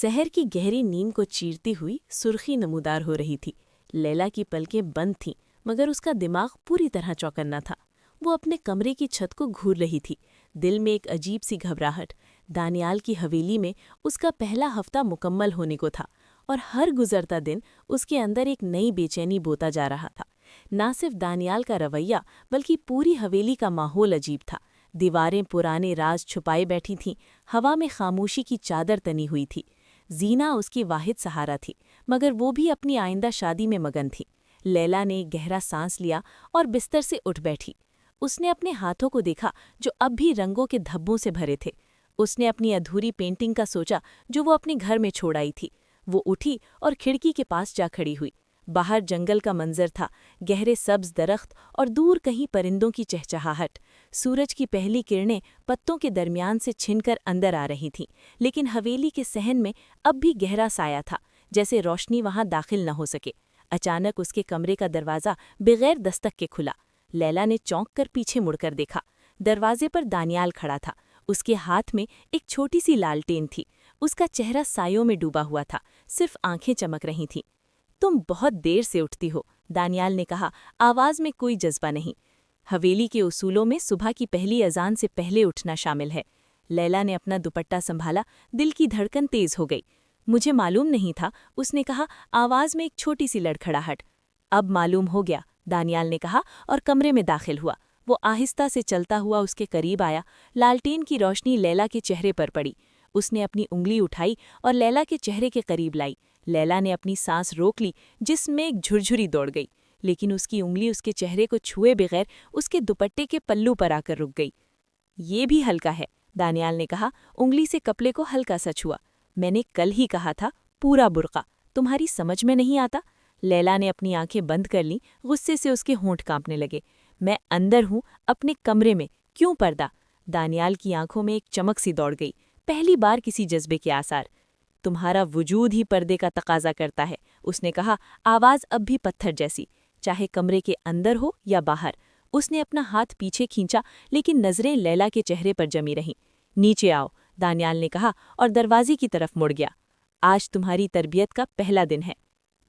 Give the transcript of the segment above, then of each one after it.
सहर की गहरी नींद को चीरती हुई सुर्खी नमूदार हो रही थी। लैला की पलकें बंद थीं, मगर उसका दिमाग पूरी तरह चौकन्ना था। वो अपने कमरे की छत को घूर रही थी, दिल में एक अजीब सी घबराहट। दानियाल की हवेली में उसका पहला हफ्ता मुकम्मल होने को था, और हर गुजरता दिन उसके अंदर एक नई बेचैनी बोता जा रहा था। ना सिर्फ दानियाल का रवैया, बल्कि पूरी हवेली का माहौल अजीब था। दीवारें पुराने राज छुपाए बैठी थीं, हवा में खामोशी की चादर तनी हुई थी। जीना उसकी वाहिद सहारा थी, मगर वो भी अपनी आइंदा शादी में मगन थी। लैला ने एक गहरा सांस लिया और बिस्तर से उठ बैठी। उसने अपने हाथों को देखा, जो अब भी रंगों के धब्बों से भरे थे। उसने अपनी अधूरी पेंटिंग का सोचा, जो वो अपने घर में छोड़ आई थी। वो उठी और खिड़की के पास जा खड़ी हुई। बाहर जंगल का मंजर था, गहरे सब्ज दरख्त और दूर कहीं परिंदों की चहचहाहट। सूरज की पहली किरणें पत्तों के दरमियान से छिनकर अंदर आ रही थीं, लेकिन हवेली के सहन में अब भी गहरा साया था, जैसे रोशनी वहां दाखिल न हो सके। अचानक उसके कमरे का दरवाज़ा बगैर दस्तक के खुला। लैला ने चौंक कर पीछे मुड़कर देखा। दरवाजे पर दानियाल खड़ा था। उसके हाथ में एक छोटी सी लालटेन थी। उसका चेहरा सायों में डूबा हुआ था, सिर्फ आंखें चमक रही थीं। तुम बहुत देर से उठती हो, दानियाल ने कहा, आवाज में कोई जज्बा नहीं। हवेली के उसूलों में सुबह की पहली अजान से पहले उठना शामिल है। लैला ने अपना दुपट्टा संभाला, दिल की धड़कन तेज हो गई। मुझे मालूम नहीं था, उसने कहा, आवाज में एक छोटी सी लड़खड़ाहट। अब मालूम हो गया, दानियाल ने कहा और कमरे में दाखिल हुआ। वो आहिस्ता से चलता हुआ उसके करीब आया। लालटेन की रोशनी लैला के चेहरे पर पड़ी। उसने अपनी उंगली उठाई और लैला के चेहरे के करीब लाई। लैला ने अपनी सांस रोक ली, जिसमें एक झुरझुरी दौड़ गई, लेकिन उसकी उंगली उसके चेहरे को छुए बगैर उसके दुपट्टे के पल्लू पर आकर रुक गई। ये भी हल्का है, दानियाल ने कहा, उंगली से कपड़े को हल्का सा छुआ। मैंने कल ही कहा था, पूरा बुर्का। तुम्हारी समझ में नहीं आता? लैला ने अपनी आंखें बंद कर लीं, गुस्से से उसके होंठ कांपने लगे। मैं अंदर हूं, अपने कमरे में, क्यों पर्दा? दानियाल की आंखों में एक चमक सी दौड़ गई, पहली बार किसी जज्बे के आसार। तुम्हारा वजूद ही पर्दे का तकाजा करता है, उसने कहा, आवाज अब भी पत्थर जैसी, चाहे कमरे के अंदर हो या बाहर। उसने अपना हाथ पीछे खींचा, लेकिन नजरें लैला के चेहरे पर जमी रहीं। नीचे आओ, दानियाल ने कहा और दरवाजे की तरफ मुड़ गया। आज तुम्हारी तरबियत का पहला दिन है।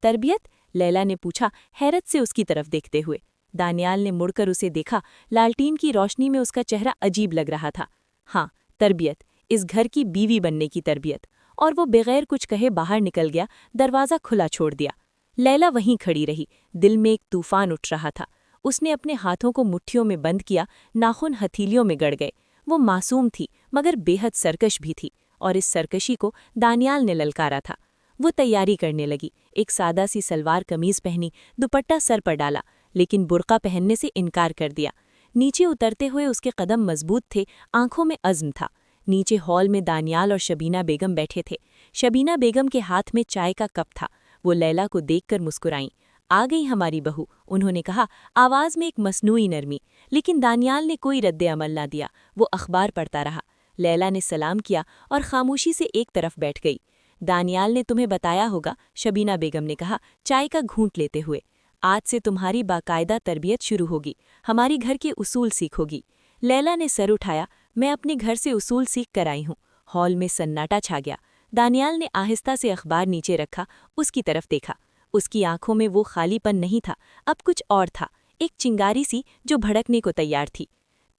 तरबियत? लैला ने पूछा, हैरत से उसकी तरफ देखते हुए। दानियाल ने मुड़कर उसे देखा। लालटीन की रोशनी में उसका चेहरा अजीब लग रहा था। हाँ, तरबियत, इस घर की बीवी बनने की तरबियत। और वो बगैर कुछ कहे बाहर निकल गया, दरवाज़ा खुला छोड़ दिया। लैला वहीं खड़ी रही, दिल में एक तूफान उठ रहा था। उसने अपने हाथों को मुट्ठियों में बंद किया, नाखून हथेलियों में गड़ गए। वो मासूम थी, मगर बेहद सरकश भी थी, और इस सरकशी को दानियाल ने ललकारा था। वो तैयारी करने लगी, एक सादा सी सलवार कमीज पहनी, दुपट्टा सर पर डाला, लेकिन बुर्का पहनने से इनकार कर दिया। नीचे उतरते हुए उसके कदम मजबूत थे, आंखों में अज़्म था। नीचे हॉल में दानियाल और शबीना बेगम बैठे थे। शबीना बेगम के हाथ में चाय का कप था। वो लैला को देखकर मुस्कुराईं। आ गई हमारी बहू, उन्होंने कहा, आवाज में एक मसनूई नरमी। लेकिन दानियाल ने कोई रद्द अमल ना दिया। वो अखबार पढ़ता रहा। लैला ने सलाम किया और खामोशी से एक तरफ बैठ गई। दानियाल ने तुम्हें बताया होगा, शबीना बेगम ने कहा, चाय का घूंट लेते हुए। आज से तुम्हारी बाकायदा तरबियत शुरू होगी, हमारी घर के उसूल सीखोगी। लैला ने सर उठाया, मैं अपने घर से उसूल सीख कर आई हूँ। हॉल में सन्नाटा छा गया। दानियाल ने आहिस्ता से अखबार नीचे रखा, उसकी तरफ देखा। उसकी आंखों में वो खालीपन नहीं था, अब कुछ और था, एक चिंगारी सी जो भड़कने को तैयार थी।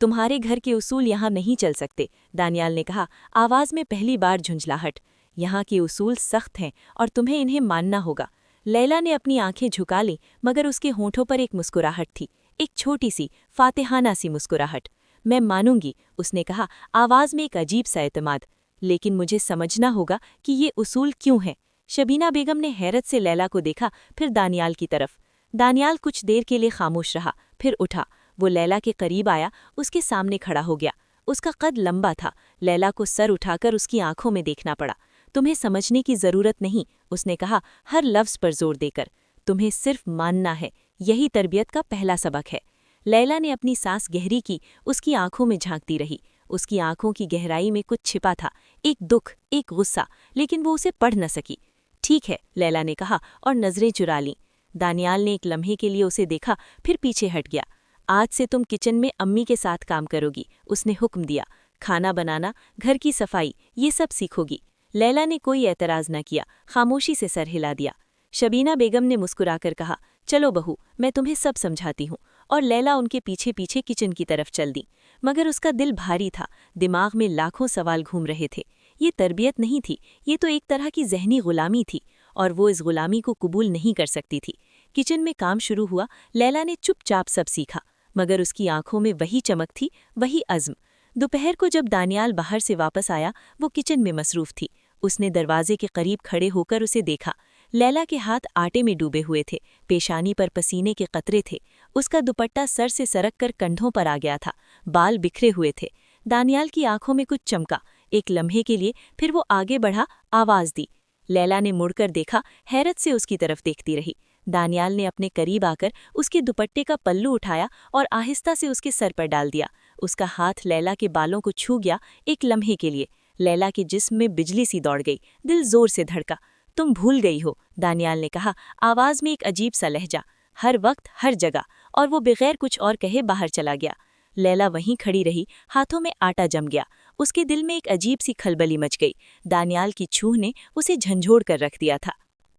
तुम्हारे घर के उसूल यहाँ नहीं चल सकते, दानियाल ने कहा, आवाज में पहली बार झुंझलाहट। यहाँ के उसूल सख्त हैं और तुम्हें इन्हें मानना होगा। लैला ने अपनी आंखें झुका लीं, मगर उसके होंठों पर एक मुस्कुराहट थी, एक छोटी सी फातिहाना सी मुस्कुराहट। मैं मानूंगी, उसने कहा, आवाज में एक अजीब सा एतमाद। लेकिन मुझे समझना होगा कि ये उसूल क्यों हैं। शबीना बेगम ने हैरत से लैला को देखा, फिर दानियाल की तरफ। दानियाल कुछ देर के लिए खामोश रहा, फिर उठा। वो लैला के करीब आया, उसके सामने खड़ा हो गया। उसका कद लंबा था। लैला को सर उठाकर उसकी आंखों में देखना पड़ा। तुम्हें समझने की जरूरत नहीं, उसने कहा, हर लफ्ज पर जोर देकर। तुम्हें सिर्फ मानना है, यही तरबियत का पहला सबक है। लैला ने अपनी सांस गहरी की, उसकी आंखों में झांकती रही। उसकी आंखों की गहराई में कुछ छिपा था, एक दुख, एक गुस्सा, लेकिन वो उसे पढ़ न सकी। ठीक है, लैला ने कहा और नजरें चुरा लीं। दानियाल ने एक लम्हे के लिए उसे देखा, फिर पीछे हट गया। आज से तुम किचन में अम्मी के साथ काम करोगी, उसने हुक्म दिया। खाना बनाना, घर की सफाई, ये सब सीखोगी। लैला ने कोई एतराज न किया, खामोशी से सर हिला दिया। शबीना बेगम ने मुस्कुराकर कहा, चलो बहू, मैं तुम्हें सब समझाती हूँ, और लैला उनके पीछे पीछे किचन की तरफ चल दी। मगर उसका दिल भारी था, दिमाग में लाखों सवाल घूम रहे थे। ये तरबियत नहीं थी, ये तो एक तरह की जहनी गुलामी थी, और वो इस गुलामी को कबूल नहीं कर सकती थी। किचन में काम शुरू हुआ। लैला ने चुपचाप सब सीखा, मगर उसकी आंखों में वही चमक थी, वही अज़्म। दोपहर को जब दानियाल बाहर से वापस आया, वो किचन में मसरूफ थी। उसने दरवाजे के करीब खड़े होकर उसे देखा। लैला के हाथ आटे में डूबे हुए थे, पेशानी पर पसीने के कतरे थे। उसका दुपट्टा सर से सरक कर कंधों पर आ गया था, बाल बिखरे हुए थे। दानियाल की आंखों में कुछ चमका, एक लम्हे के लिए, फिर वो आगे बढ़ा, आवाज़ दी। लैला ने मुड़कर देखा, हैरत से उसकी तरफ देखती रही। दानियाल ने अपने करीब आकर उसके दुपट्टे का पल्लू उठाया और आहिस्ता से उसके सर पर डाल दिया। उसका हाथ लैला के बालों को छू गया। एक लम्हे के लिए लैला के जिस्म में बिजली सी दौड़ गई, दिल जोर से धड़का। तुम भूल गई हो, दानियाल ने कहा, आवाज़ में एक अजीब सा लहजा। हर वक्त, हर जगह। और वो बगैर कुछ और कहे बाहर चला गया। लैला वहीं खड़ी रही, हाथों में आटा जम गया। उसके दिल में एक अजीब सी खलबली मच गई। दानियाल की छूह ने उसे झंझोड़ कर रख दिया था।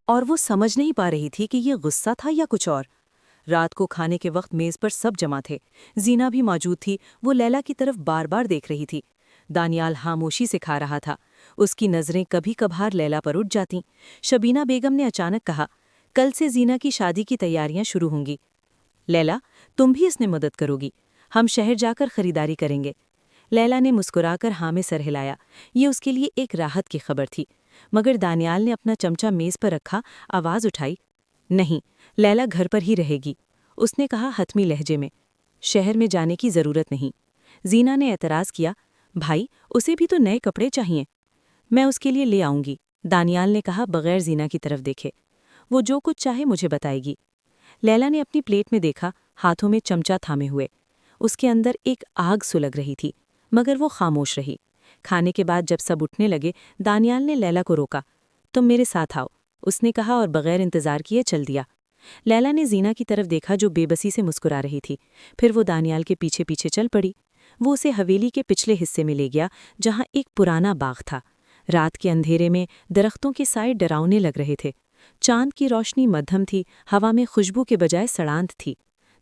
और वो समझ नहीं पा रही थी कि ये गुस्सा था या कुछ और। रात को खाने के वक्त मेज पर सब जमा थे। जीना भी मौजूद थी, वो लैला की तरफ बार बार देख रही थी। दानियाल खामोशी से खा रहा था। उसकी नज़रें कभी कभार लैला पर उठ जातीं। शबीना बेगम ने अचानक कहा, कल से जीना की शादी की तैयारियां शुरू होंगी। लैला, तुम भी इसमें मदद करोगी। हम शहर जाकर खरीदारी करेंगे। लैला ने मुस्कुराकर हाँ में सर हिलाया। ये उसके लिए एक राहत की खबर थी। मगर दानियाल ने अपना चमचा मेज पर रखा, आवाज़ उठाई, नहीं, लैला घर पर ही रहेगी। उसने कहा हतमी लहजे में, शहर में जाने की ज़रूरत नहीं। जीना ने एतराज़ किया, भाई, उसे भी तो नए कपड़े चाहिए। मैं उसके लिए ले आऊँगी, दानियाल ने कहा बगैर जीना की तरफ देखे। वो जो कुछ चाहे मुझे बताएगी। लैला ने अपनी प्लेट में देखा, हाथों में चमचा थामे हुए। उसके अंदर एक आग सुलग रही थी, मगर वो खामोश रही। खाने के बाद जब सब उठने लगे, दानियाल ने लैला को रोका। तुम मेरे साथ आओ, उसने कहा और बगैर इंतजार किए चल दिया। लैला ने जीना की तरफ देखा जो बेबसी से मुस्कुरा रही थी। फिर वो दानियाल के पीछे पीछे चल पड़ी। वो उसे हवेली के पिछले हिस्से में ले गया, जहाँ एक पुराना बाग था। रात के अंधेरे में दरख्तों के साए डरावने लग रहे थे। चांद की रोशनी मध्यम थी, हवा में खुशबू के बजाय सड़ांत थी।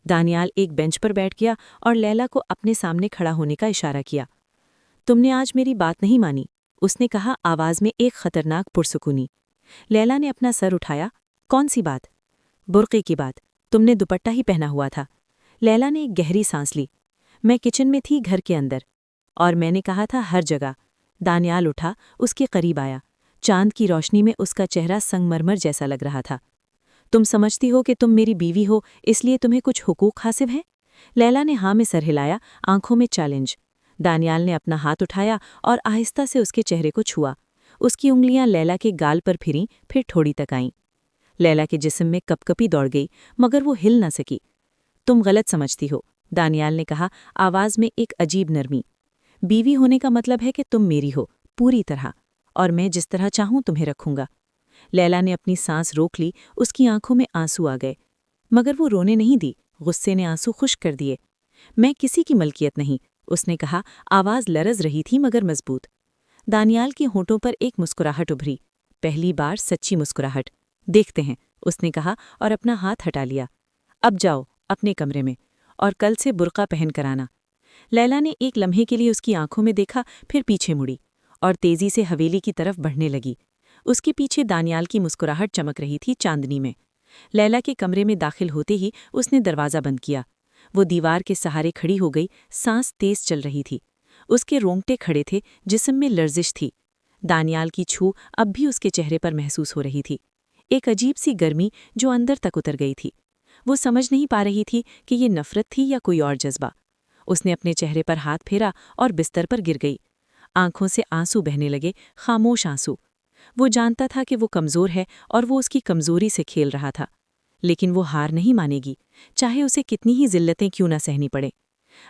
दानियाल एक बेंच पर बैठ गया और लैला को अपने सामने खड़ा होने का इशारा किया। तुमने आज मेरी बात नहीं मानी, उसने कहा, आवाज़ में एक खतरनाक पुरसुकूनी। लैला ने अपना सर उठाया। कौन सी बात? बुर्क़े की बात। तुमने दुपट्टा ही पहना हुआ था। लैला ने एक गहरी सांस ली। मैं किचन में थी, घर के अंदर, और मैंने कहा था हर जगह। दानियाल उठा, उसके करीब आया। चांद की रोशनी में उसका चेहरा संगमरमर जैसा लग रहा था। तुम समझती हो कि तुम मेरी बीवी हो, इसलिए तुम्हें कुछ हुकूक हासिल हैं? लैला ने हाँ में सर हिलाया, आंखों में चैलेंज। दानियाल ने अपना हाथ उठाया और आहिस्ता से उसके चेहरे को छुआ। उसकी उंगलियां लैला के गाल पर फिरीं, फिर ठोड़ी तक आईं। लैला के जिस्म में कपकपी दौड़ गई, मगर वो हिल न सकी। तुम गलत समझती हो, दानियाल ने कहा, आवाज़ में एक अजीब नरमी। बीवी होने का मतलब है कि तुम मेरी हो, पूरी तरह, और मैं जिस तरह चाहूं तुम्हें रखूंगा। लैला ने अपनी सांस रोक ली, उसकी आंखों में आंसू आ गए। मगर वो रोने नहीं दी, गुस्से ने आंसू खुश्क कर दिए। मैं किसी की मलकियत नहीं, उसने कहा, आवाज़ लरज रही थी मगर मजबूत। दानियाल के होंठों पर एक मुस्कुराहट उभरी, पहली बार सच्ची मुस्कुराहट। देखते हैं, उसने कहा और अपना हाथ हटा लिया। अब जाओ अपने कमरे में, और कल से बुर्का पहन कर आना। लैला ने एक लम्हे के लिए उसकी आंखों में देखा, फिर पीछे मुड़ी और तेजी से हवेली की तरफ बढ़ने लगी। उसके पीछे दानियाल की मुस्कुराहट चमक रही थी चांदनी में। लैला के कमरे में दाखिल होते ही उसने दरवाज़ा बंद किया। वो दीवार के सहारे खड़ी हो गई, सांस तेज चल रही थी। उसके रोंगटे खड़े थे, जिस्म में लर्जिश थी। दानियाल की छू अब भी उसके चेहरे पर महसूस हो रही थी, एक अजीब सी गर्मी जो अंदर तक उतर गई थी। वो समझ नहीं पा रही थी कि ये नफरत थी या कोई और जज्बा। उसने अपने चेहरे पर हाथ फेरा और बिस्तर पर गिर गई। आंखों से आंसू बहने लगे, खामोश आंसू। वो जानता था कि वो कमज़ोर है और वो उसकी कमज़ोरी से खेल रहा था, लेकिन वो हार नहीं मानेगी, चाहे उसे कितनी ही जिल्लतें क्यों ना सहनी पड़े।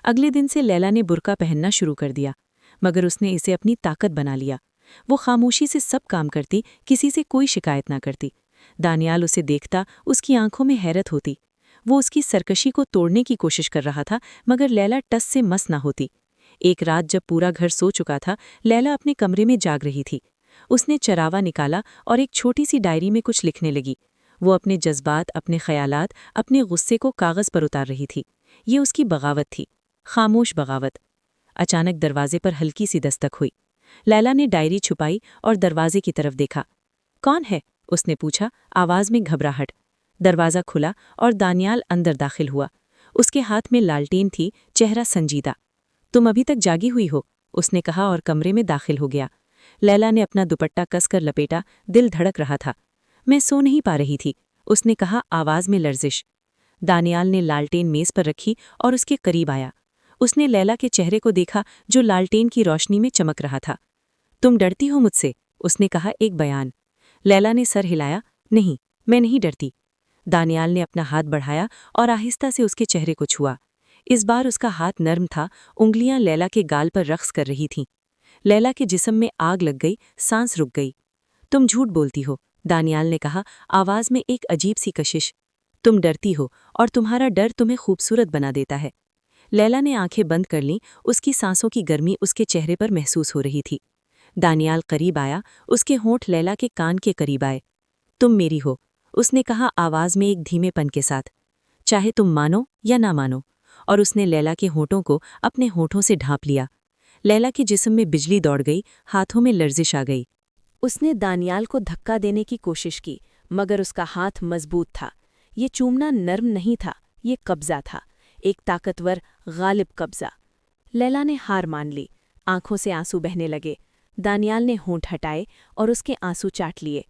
अगले दिन से लैला ने बुर्का पहनना शुरू कर दिया, मगर उसने इसे अपनी ताकत बना लिया। वो खामोशी से सब काम करती, किसी से कोई शिकायत ना करती। दानियाल उसे देखता, उसकी आंखों में हैरत होती। वो उसकी सरकशी को तोड़ने की कोशिश कर रहा था, मगर लैला टस से मस ना होती। एक रात जब पूरा घर सो चुका था, लैला अपने कमरे में जाग रही थी। उसने चरावा निकाला और एक छोटी सी डायरी में कुछ लिखने लगी। वो अपने जज्बात, अपने ख्यालात, अपने गुस्से को कागज़ पर उतार रही थी। ये उसकी बगावत थी, खामोश बगावत। अचानक दरवाजे पर हल्की सी दस्तक हुई। लैला ने डायरी छुपाई और दरवाजे की तरफ देखा। कौन है? उसने पूछा, आवाज़ में घबराहट। दरवाज़ा खुला और दानियाल अंदर दाखिल हुआ। उसके हाथ में लालटेन थी, चेहरा संजीदा। तुम अभी तक जागी हुई हो, उसने कहा और कमरे में दाखिल हो गया। लैला ने अपना दुपट्टा कसकर लपेटा, दिल धड़क रहा था। मैं सो नहीं पा रही थी, उसने कहा, आवाज़ में लर्जिश। दानियाल ने लालटेन मेज़ पर रखी और उसके करीब आया। उसने लैला के चेहरे को देखा जो लालटेन की रोशनी में चमक रहा था। तुम डरती हो मुझसे? उसने कहा, एक बयान। लैला ने सर हिलाया, नहीं, मैं नहीं डरती। दानियाल ने अपना हाथ बढ़ाया और आहिस्ता से उसके चेहरे को छुआ। इस बार उसका हाथ नर्म था, उंगलियां लैला के गाल पर रक्स कर रही थीं। लैला के जिस्म में आग लग गई, सांस रुक गई। तुम झूठ बोलती हो, दानियाल ने कहा, आवाज़ में एक अजीब सी कशिश। तुम डरती हो और तुम्हारा डर तुम्हें खूबसूरत बना देता है। लैला ने आंखें बंद कर लीं, उसकी सांसों की गर्मी उसके चेहरे पर महसूस हो रही थी। दानियाल करीब आया, उसके होंठ लैला के कान के करीब आए। तुम मेरी हो, उसने कहा आवाज़ में एक धीमेपन के साथ, चाहे तुम मानो या ना मानो। और उसने लैला के होंठों को अपने होंठों से ढांप लिया। लैला के जिस्म में बिजली दौड़ गई, हाथों में लर्जिश आ गई। उसने दानियाल को धक्का देने की कोशिश की, मगर उसका हाथ मजबूत था। ये चूमना नर्म नहीं था, ये कब्जा था, एक ताकतवर, गालिब कब्जा। लैला ने हार मान ली, आंखों से आंसू बहने लगे। दानियाल ने होंठ हटाए और उसके आंसू चाट लिए।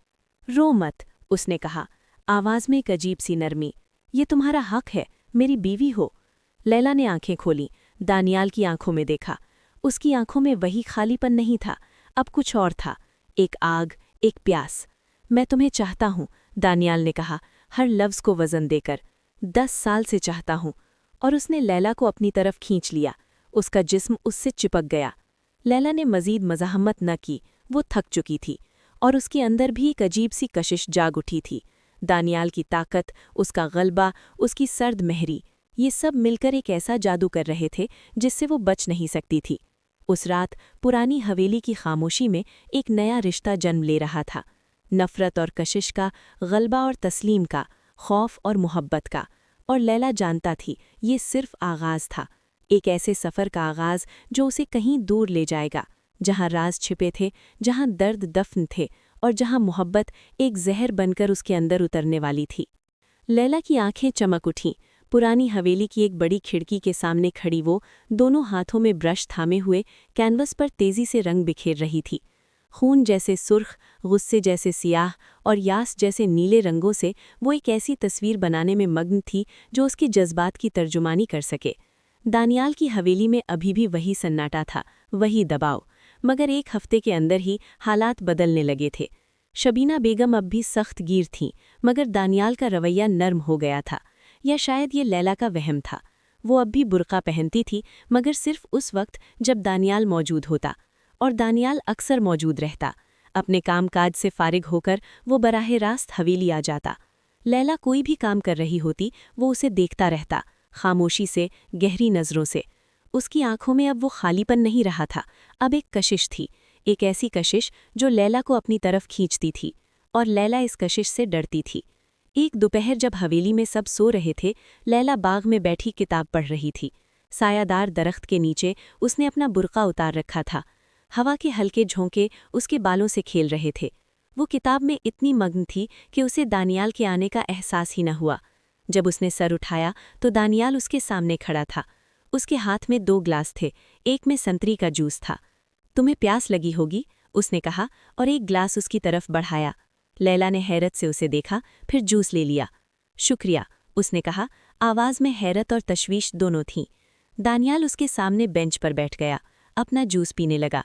रो मत, उसने कहा, आवाज़ में एक अजीब सी नरमी। ये तुम्हारा हक है, मेरी बीवी हो। लैला ने आंखें खोलीं, दानियाल की आंखों में देखा। उसकी आंखों में वही खालीपन नहीं था, अब कुछ और था, एक आग, एक प्यास। मैं तुम्हें चाहता हूँ, दानियाल ने कहा, हर लफ्ज़ को वज़न देकर। 10 साल से चाहता हूँ। और उसने लैला को अपनी तरफ खींच लिया। उसका जिस्म उससे चिपक गया। लैला ने मज़ीद मज़ाहमत न की, वो थक चुकी थी, और उसके अंदर भी एक अजीब सी कशिश जाग उठी थी। दानियाल की ताकत, उसका गलबा, उसकी सर्द मेहरी, ये सब मिलकर एक ऐसा जादू कर रहे थे जिससे वो बच नहीं सकती थी। उस रात पुरानी हवेली की खामोशी में एक नया रिश्ता जन्म ले रहा था, नफ़रत और कशिश का, गलबा और तस्लीम का, खौफ और मोहब्बत का। और लैला जानता थी ये सिर्फ आगाज़ था, एक ऐसे सफ़र का आगाज़ जो उसे कहीं दूर ले जाएगा, जहाँ राज छिपे थे, जहाँ दर्द दफन थे, और जहाँ मोहब्बत एक जहर बनकर उसके अंदर उतरने वाली थी। लैला की आंखें चमक उठीं। पुरानी हवेली की एक बड़ी खिड़की के सामने खड़ी वो, दोनों हाथों में ब्रश थामे हुए, कैनवस पर तेज़ी से रंग बिखेर रही थी। खून जैसे सुर्ख, गुस्से जैसे सियाह और यास जैसे नीले रंगों से वो एक ऐसी तस्वीर बनाने में मग्न थी जो उसके जज्बात की तर्जुमानी कर सके। दानियाल की हवेली में अभी भी वही सन्नाटा था, वही दबाव, मगर एक हफ्ते के अंदर ही हालात बदलने लगे थे। शबीना बेगम अब भी सख्त गिर थीं, मगर दानियाल का रवैया नर्म हो गया था, या शायद ये लैला का वहम था। वो अब भी बुर्का पहनती थी, मगर सिर्फ उस वक्त जब दानियाल मौजूद होता, और दानियाल अक्सर मौजूद रहता। अपने कामकाज से फारिग होकर वो बराह रास्त हवेली आ जाता। लैला कोई भी काम कर रही होती, वो उसे देखता रहता, खामोशी से, गहरी नज़रों से। उसकी आंखों में अब वो खालीपन नहीं रहा था, अब एक कशिश थी, एक ऐसी कशिश जो लैला को अपनी तरफ खींचती थी, और लैला इस कशिश से डरती थी। एक दोपहर जब हवेली में सब सो रहे थे, लैला बाग में बैठी किताब पढ़ रही थी। सायादार दरख्त के नीचे उसने अपना बुर्का उतार रखा था। हवा के हल्के झोंके उसके बालों से खेल रहे थे। वो किताब में इतनी मग्न थी कि उसे दानियाल के आने का एहसास ही न हुआ। जब उसने सर उठाया तो दानियाल उसके सामने खड़ा था। उसके हाथ में 2 ग्लास थे, एक में संतरी का जूस था। तुम्हें प्यास लगी होगी, उसने कहा, और एक ग्लास उसकी तरफ बढ़ाया। लैला ने हैरत से उसे देखा, फिर जूस ले लिया। शुक्रिया, उसने कहा, आवाज़ में हैरत और तशवीश दोनों थीं। दानियाल उसके सामने बेंच पर बैठ गया, अपना जूस पीने लगा।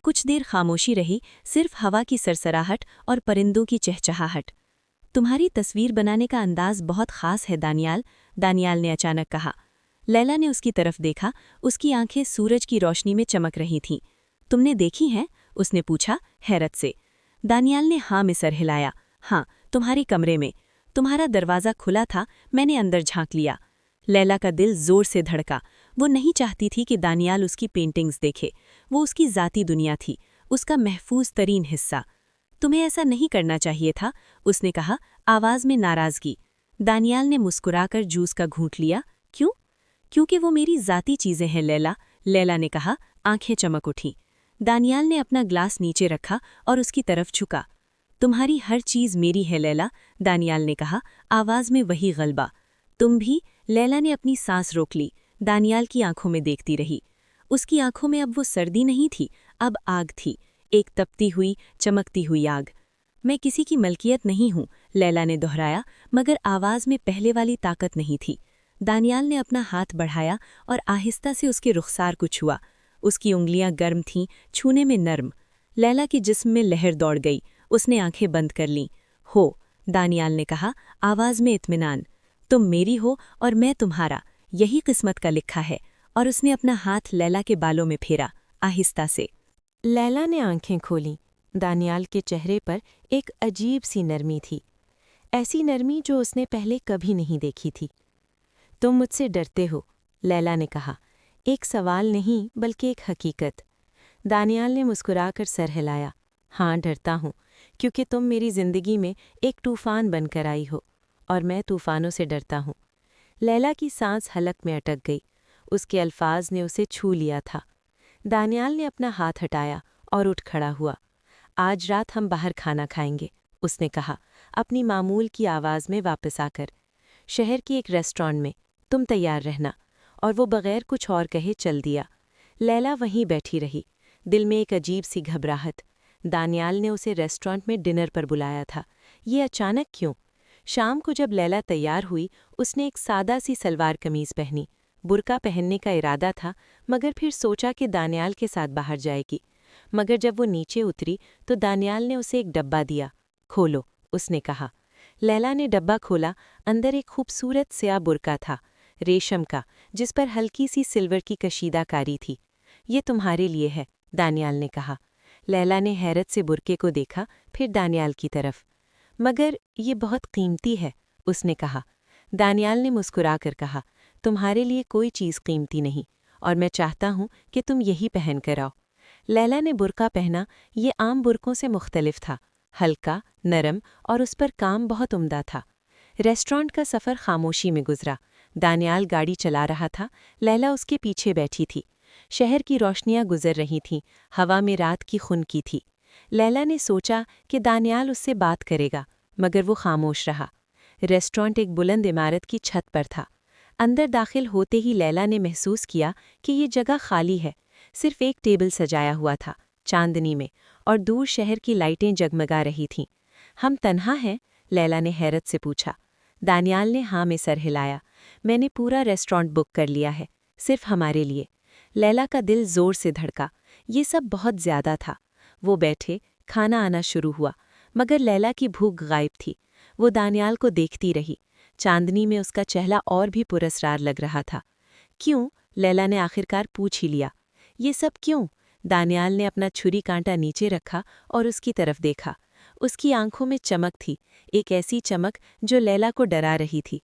कुछ देर खामोशी रही, सिर्फ हवा की सरसराहट और परिंदों की चहचहाहट। तुम्हारी तस्वीर बनाने का अंदाज बहुत ख़ास है दानियाल, दानियाल ने अचानक कहा। लैला ने उसकी तरफ देखा, उसकी आंखें सूरज की रोशनी में चमक रही थीं। तुमने देखी हैं? उसने पूछा, हैरत से। दानियाल ने हाँ में सर हिलाया। हाँ, तुम्हारे कमरे में। तुम्हारा दरवाज़ा खुला था, मैंने अंदर झांक लिया। लैला का दिल जोर से धड़का। वो नहीं चाहती थी कि दानियाल उसकी पेंटिंग्स देखे। वो उसकी ज़ाती दुनिया थी, उसका महफूज तरीन हिस्सा। तुम्हें ऐसा नहीं करना चाहिए था, उसने कहा, आवाज में नाराजगी। दानियाल ने मुस्कुराकर जूस का घूंट लिया। क्यों? क्योंकि वो मेरी ज़ाती चीज़ें हैं लैला, लैला ने कहा। आंखें चमक उठीं। दानियाल ने अपना ग्लास नीचे रखा और उसकी तरफ झुका। तुम्हारी हर चीज़ मेरी है लैला, दानियाल ने कहा, आवाज़ में वही गलबा। तुम भी? लैला ने अपनी सांस रोक ली, दानियाल की आंखों में देखती रही। उसकी आंखों में अब वो सर्दी नहीं थी, अब आग थी, एक तपती हुई, चमकती हुई आग। मैं किसी की मलकियत नहीं हूँ, लैला ने दोहराया, मगर आवाज़ में पहले वाली ताकत नहीं थी। दानियाल ने अपना हाथ बढ़ाया और आहिस्ता से उसके रुखसार को छुआ। उसकी उंगलियां गर्म थीं, छूने में नर्म। लैला के जिस्म में लहर दौड़ गई, उसने आंखें बंद कर लीं। हो, दानियाल ने कहा, आवाज़ में इत्मीनान। तुम मेरी हो और मैं तुम्हारा, यही किस्मत का लिखा है। और उसने अपना हाथ लैला के बालों में फेरा, आहिस्ता से। लैला ने आंखें खोलीं। दानियाल के चेहरे पर एक अजीब सी नरमी थी, ऐसी नरमी जो उसने पहले कभी नहीं देखी थी। तुम मुझसे डरते हो, लैला ने कहा। एक सवाल नहीं बल्कि एक हकीकत। दानियाल ने मुस्कुराकर सर हिलाया। हाँ, डरता हूँ, क्योंकि तुम मेरी जिंदगी में एक तूफान बनकर आई हो, और मैं तूफानों से डरता हूँ। लैला की सांस हलक में अटक गई। उसके अल्फाज ने उसे छू लिया था। दानियाल ने अपना हाथ हटाया और उठ खड़ा हुआ। आज रात हम बाहर खाना खाएंगे, उसने कहा, अपनी मामूल की आवाज़ में वापस आकर। शहर की एक रेस्टोरेंट में, तुम तैयार रहना। और वो बगैर कुछ और कहे चल दिया। लैला वहीं बैठी रही, दिल में एक अजीब सी घबराहट। दानियाल ने उसे रेस्टोरेंट में डिनर पर बुलाया था, ये अचानक क्यों? शाम को जब लैला तैयार हुई, उसने एक सादा सी सलवार कमीज़ पहनी। बुर्का पहनने का इरादा था, मगर फिर सोचा कि दानियाल के साथ बाहर जाएगी। मगर जब वो नीचे उतरी तो दानियाल ने उसे एक डब्बा दिया। खोलो, उसने कहा। लैला ने डब्बा खोला। अंदर एक खूबसूरत स्याह बुर्का था, रेशम का, जिस पर हल्की सी सिल्वर की कशीदाकारी थी। ये तुम्हारे लिए है, दानियाल ने कहा। लैला ने हैरत से बुर्के को देखा, फिर दानियाल की तरफ। मगर ये बहुत कीमती है, उसने कहा। दानियाल ने मुस्कुराकर कहा, तुम्हारे लिए कोई चीज़ कीमती नहीं, और मैं चाहता हूँ कि तुम यही पहन कर आओ। लैला ने बुर्का पहना। ये आम बुर्कों से मुख्तलिफ था, हल्का, नरम, और उस पर काम बहुत उम्दा था। रेस्टोरेंट का सफ़र खामोशी में गुजरा। दानियाल गाड़ी चला रहा था, लैला उसके पीछे बैठी थी। शहर की रोशनियां गुजर रही थीं, हवा में रात की खुनकी थी। लैला ने सोचा कि दानियाल उससे बात करेगा, मगर वो खामोश रहा। रेस्टोरेंट एक बुलंद इमारत की छत पर था। अंदर दाखिल होते ही लैला ने महसूस किया कि ये जगह खाली है। सिर्फ एक टेबल सजाया हुआ था, चांदनी में, और दूर शहर की लाइटें जगमगा रही थीं। हम तन्हा हैं? लैला ने हैरत से पूछा। दानियाल ने हाँ में सर हिलाया। मैंने पूरा रेस्टोरेंट बुक कर लिया है, सिर्फ हमारे लिए। लैला का दिल जोर से धड़का। ये सब बहुत ज़्यादा था। वो बैठे, खाना आना शुरू हुआ, मगर लैला की भूख गायब थी। वो दानियाल को देखती रही। चांदनी में उसका चेहरा और भी पुरस्कार लग रहा था। क्यों? लैला ने आखिरकार पूछ ही लिया। ये सब क्यों? दानियाल ने अपना छुरी कांटा नीचे रखा और उसकी तरफ देखा। उसकी आंखों में चमक थी, एक ऐसी चमक जो लैला को डरा रही थी।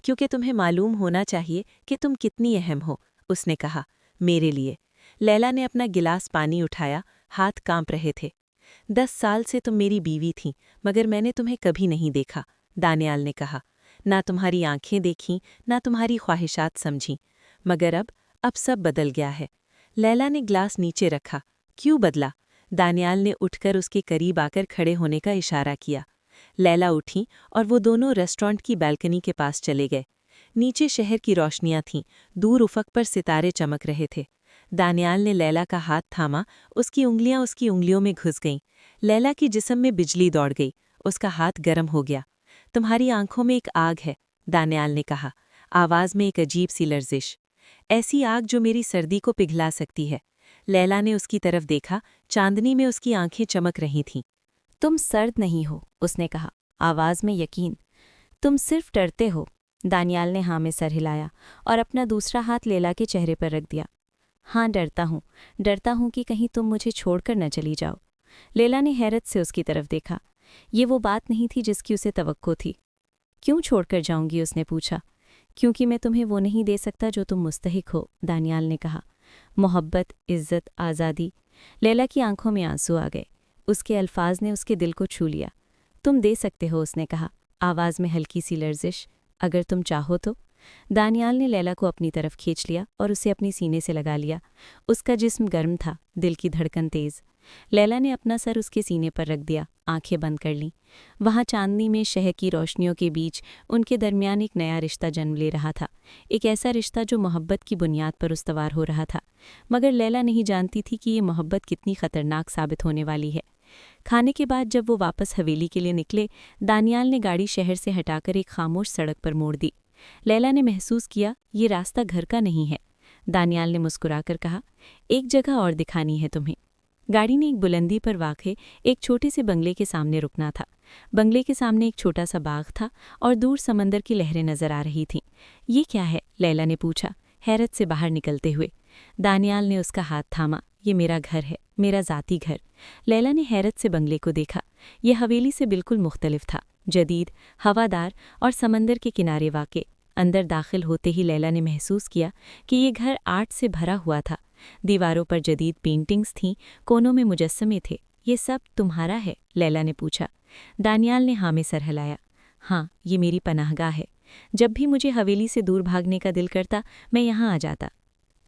क्योंकि तुम्हें मालूम होना चाहिए कि तुम कितनी अहम हो, उसने कहा, मेरे लिए। लैला ने अपना गिलास पानी उठाया, हाथ कांप रहे थे। 10 साल से तुम मेरी बीवी थीं, मगर मैंने तुम्हें कभी नहीं देखा, दानियाल ने कहा। ना तुम्हारी आंखें देखीं, ना तुम्हारी ख्वाहिशात समझीं। मगर अब सब बदल गया है। लैला ने ग्लास नीचे रखा। क्यों बदला? दानियाल ने उठकर उसके करीब आकर खड़े होने का इशारा किया। लैला उठी और वो दोनों रेस्टोरेंट की बालकनी के पास चले गए। नीचे शहर की रोशनियां थीं, दूर उफक पर सितारे चमक रहे थे। दानियाल ने लैला का हाथ थामा, उसकी उंगलियां उसकी उंगलियों में घुस गईं। लैला की जिस्म में बिजली दौड़ गई, उसका हाथ गर्म हो गया। तुम्हारी आंखों में एक आग है, दानियाल ने कहा, आवाज़ में एक अजीब सी लर्जिश। ऐसी आग जो मेरी सर्दी को पिघला सकती है। लैला ने उसकी तरफ देखा, चांदनी में उसकी आंखें चमक रही थीं। तुम सर्द नहीं हो, उसने कहा, आवाज़ में यकीन। तुम सिर्फ डरते हो। दानियाल ने हाँ में सर हिलाया और अपना दूसरा हाथ लैला के चेहरे पर रख दिया। हाँ, डरता हूँ कि कहीं तुम मुझे छोड़कर न चली जाओ। लैला ने हैरत से उसकी तरफ देखा। ये वो बात नहीं थी जिसकी उसे तवक्को थी। क्यों छोड़कर जाऊंगी, उसने पूछा। क्योंकि मैं तुम्हें वो नहीं दे सकता जो तुम मुस्तहिक हो, दानियाल ने कहा। मोहब्बत, इज्जत, आज़ादी। लैला की आंखों में आंसू आ गए। उसके अल्फाज ने उसके दिल को छू लिया। तुम दे सकते हो, उसने कहा, आवाज़ में हल्की सी लर्जिश। अगर तुम चाहो तो। दानियाल ने लैला को अपनी तरफ खींच लिया और उसे अपनी सीने से लगा लिया। उसका जिस्म गर्म था, दिल की धड़कन तेज। लैला ने अपना सर उसके सीने पर रख दिया, आंखें बंद कर लीं। वहाँ चांदनी में शहर की रोशनियों के बीच उनके दरमियान एक नया रिश्ता जन्म ले रहा था, एक ऐसा रिश्ता जो मोहब्बत की बुनियाद पर उस्तवार हो रहा था। मगर लैला नहीं जानती थी कि ये मोहब्बत कितनी खतरनाक साबित होने वाली है। खाने के बाद जब वो वापस हवेली के लिए निकले, दानियाल ने गाड़ी शहर से हटाकर एक खामोश सड़क पर मोड़ दी। लैला ने महसूस किया, ये रास्ता घर का नहीं है। दानियाल ने मुस्कुराकर कहा, एक जगह और दिखानी है तुम्हें। गाड़ी ने एक बुलंदी पर वाक़े एक छोटे से बंगले के सामने रुकना था। बंगले के सामने एक छोटा सा बाग था और दूर समंदर की लहरें नजर आ रही थीं। ये क्या है? लैला ने पूछा, हैरत से बाहर निकलते हुए। दानियाल ने उसका हाथ थामा। ये मेरा घर है, मेरा ज़ाती घर। लैला ने हैरत से बंगले को देखा। यह हवेली से बिल्कुल मुख्तलिफ था, जदीद, हवादार और समंदर के किनारे वाक़े। अंदर दाखिल होते ही लैला ने महसूस किया कि ये घर आर्ट से भरा हुआ था। दीवारों पर जदीद पेंटिंग्स थीं, कोनों में मुजस्समे थे। ये सब तुम्हारा है? लैला ने पूछा। दानियाल ने हाँ में सर हिलाया। हाँ, ये मेरी पनाहगाह है। जब भी मुझे हवेली से दूर भागने का दिल करता, मैं यहाँ आ जाता।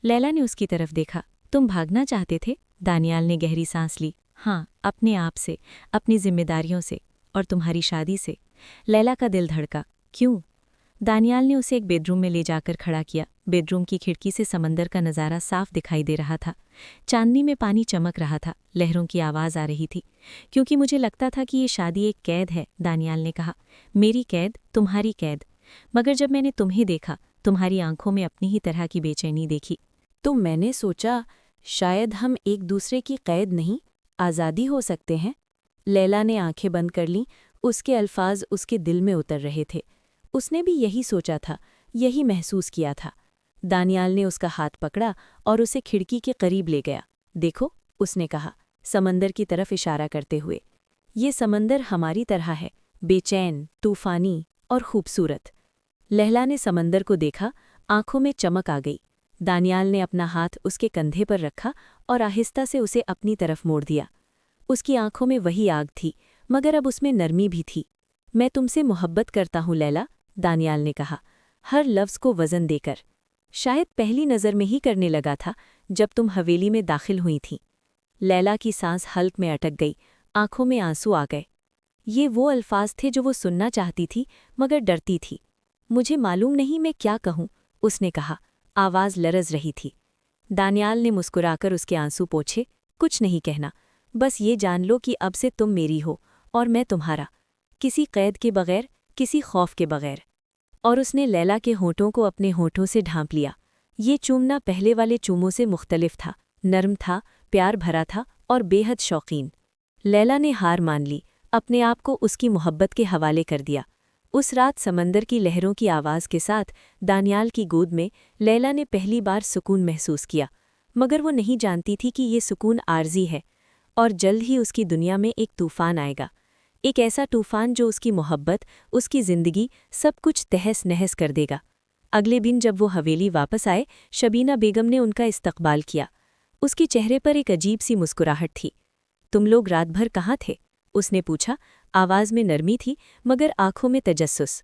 लैला ने उसकी तरफ देखा। तुम भागना चाहते थे? दानियाल ने गहरी सांस ली। हाँ, अपने आप से, अपनी जिम्मेदारियों से और तुम्हारी शादी से। लैला का दिल धड़का। क्यों? दानियाल ने उसे एक बेडरूम में ले जाकर खड़ा किया। बेडरूम की खिड़की से समंदर का नज़ारा साफ दिखाई दे रहा था। चांदनी में पानी चमक रहा था, लहरों की आवाज़ आ रही थी। क्योंकि मुझे लगता था कि ये शादी एक कैद है, दानियाल ने कहा। मेरी कैद, तुम्हारी कैद। मगर जब मैंने तुम्हें देखा, तुम्हारी आंखों में अपनी ही तरह की बेचैनी देखी, तो मैंने सोचा शायद हम एक दूसरे की कैद नहीं, आज़ादी हो सकते हैं। लैला ने आंखें बंद कर लीं। उसके अल्फाज उसके दिल में उतर रहे थे। उसने भी यही सोचा था, यही महसूस किया था। दानियाल ने उसका हाथ पकड़ा और उसे खिड़की के करीब ले गया। देखो, उसने कहा, समंदर की तरफ इशारा करते हुए। ये समंदर हमारी तरह है, बेचैन, तूफानी और खूबसूरत। लैला ने समंदर को देखा, आंखों में चमक आ गई। दानियाल ने अपना हाथ उसके कंधे पर रखा और आहिस्ता से उसे अपनी तरफ मोड़ दिया। उसकी आंखों में वही आग थी, मगर अब उसमें नरमी भी थी। मैं तुमसे मोहब्बत करता हूँ लैला, दानियाल ने कहा, हर लफ्ज़ को वज़न देकर। शायद पहली नज़र में ही करने लगा था जब तुम हवेली में दाखिल हुई थीं। लैला की सांस हल्क में अटक गई, आंखों में आंसू आ गए। ये वो अल्फाज थे जो वो सुनना चाहती थी, मगर डरती थी। मुझे मालूम नहीं मैं क्या कहूँ, उसने कहा, आवाज़ लरज़ रही थी। दानियाल ने मुस्कुराकर उसके आंसू पोंछे। कुछ नहीं कहना, बस ये जान लो कि अब से तुम मेरी हो और मैं तुम्हारा, किसी कैद के बगैर, किसी खौफ के बगैर। और उसने लैला के होठों को अपने होठों से ढांप लिया। ये चूमना पहले वाले चूमों से मुख्तलिफ था, नर्म था, प्यार भरा था और बेहद शौकीन। लैला ने हार मान ली, अपने आप को उसकी मोहब्बत के हवाले कर दिया। उस रात समंदर की लहरों की आवाज़ के साथ दानियाल की गोद में लैला ने पहली बार सुकून महसूस किया। मगर वो नहीं जानती थी कि ये सुकून आर्जी है और जल्द ही उसकी दुनिया में एक तूफ़ान आएगा। एक ऐसा तूफ़ान जो उसकी मोहब्बत, उसकी ज़िंदगी, सब कुछ तहस नहस कर देगा। अगले दिन जब वो हवेली वापस आए, शबीना बेगम ने उनका इस्तकबाल किया। उसके चेहरे पर एक अजीब सी मुस्कुराहट थी। तुम लोग रात भर कहाँ थे? उसने पूछा। आवाज़ में नरमी थी, मगर आंखों में तजस्सुस।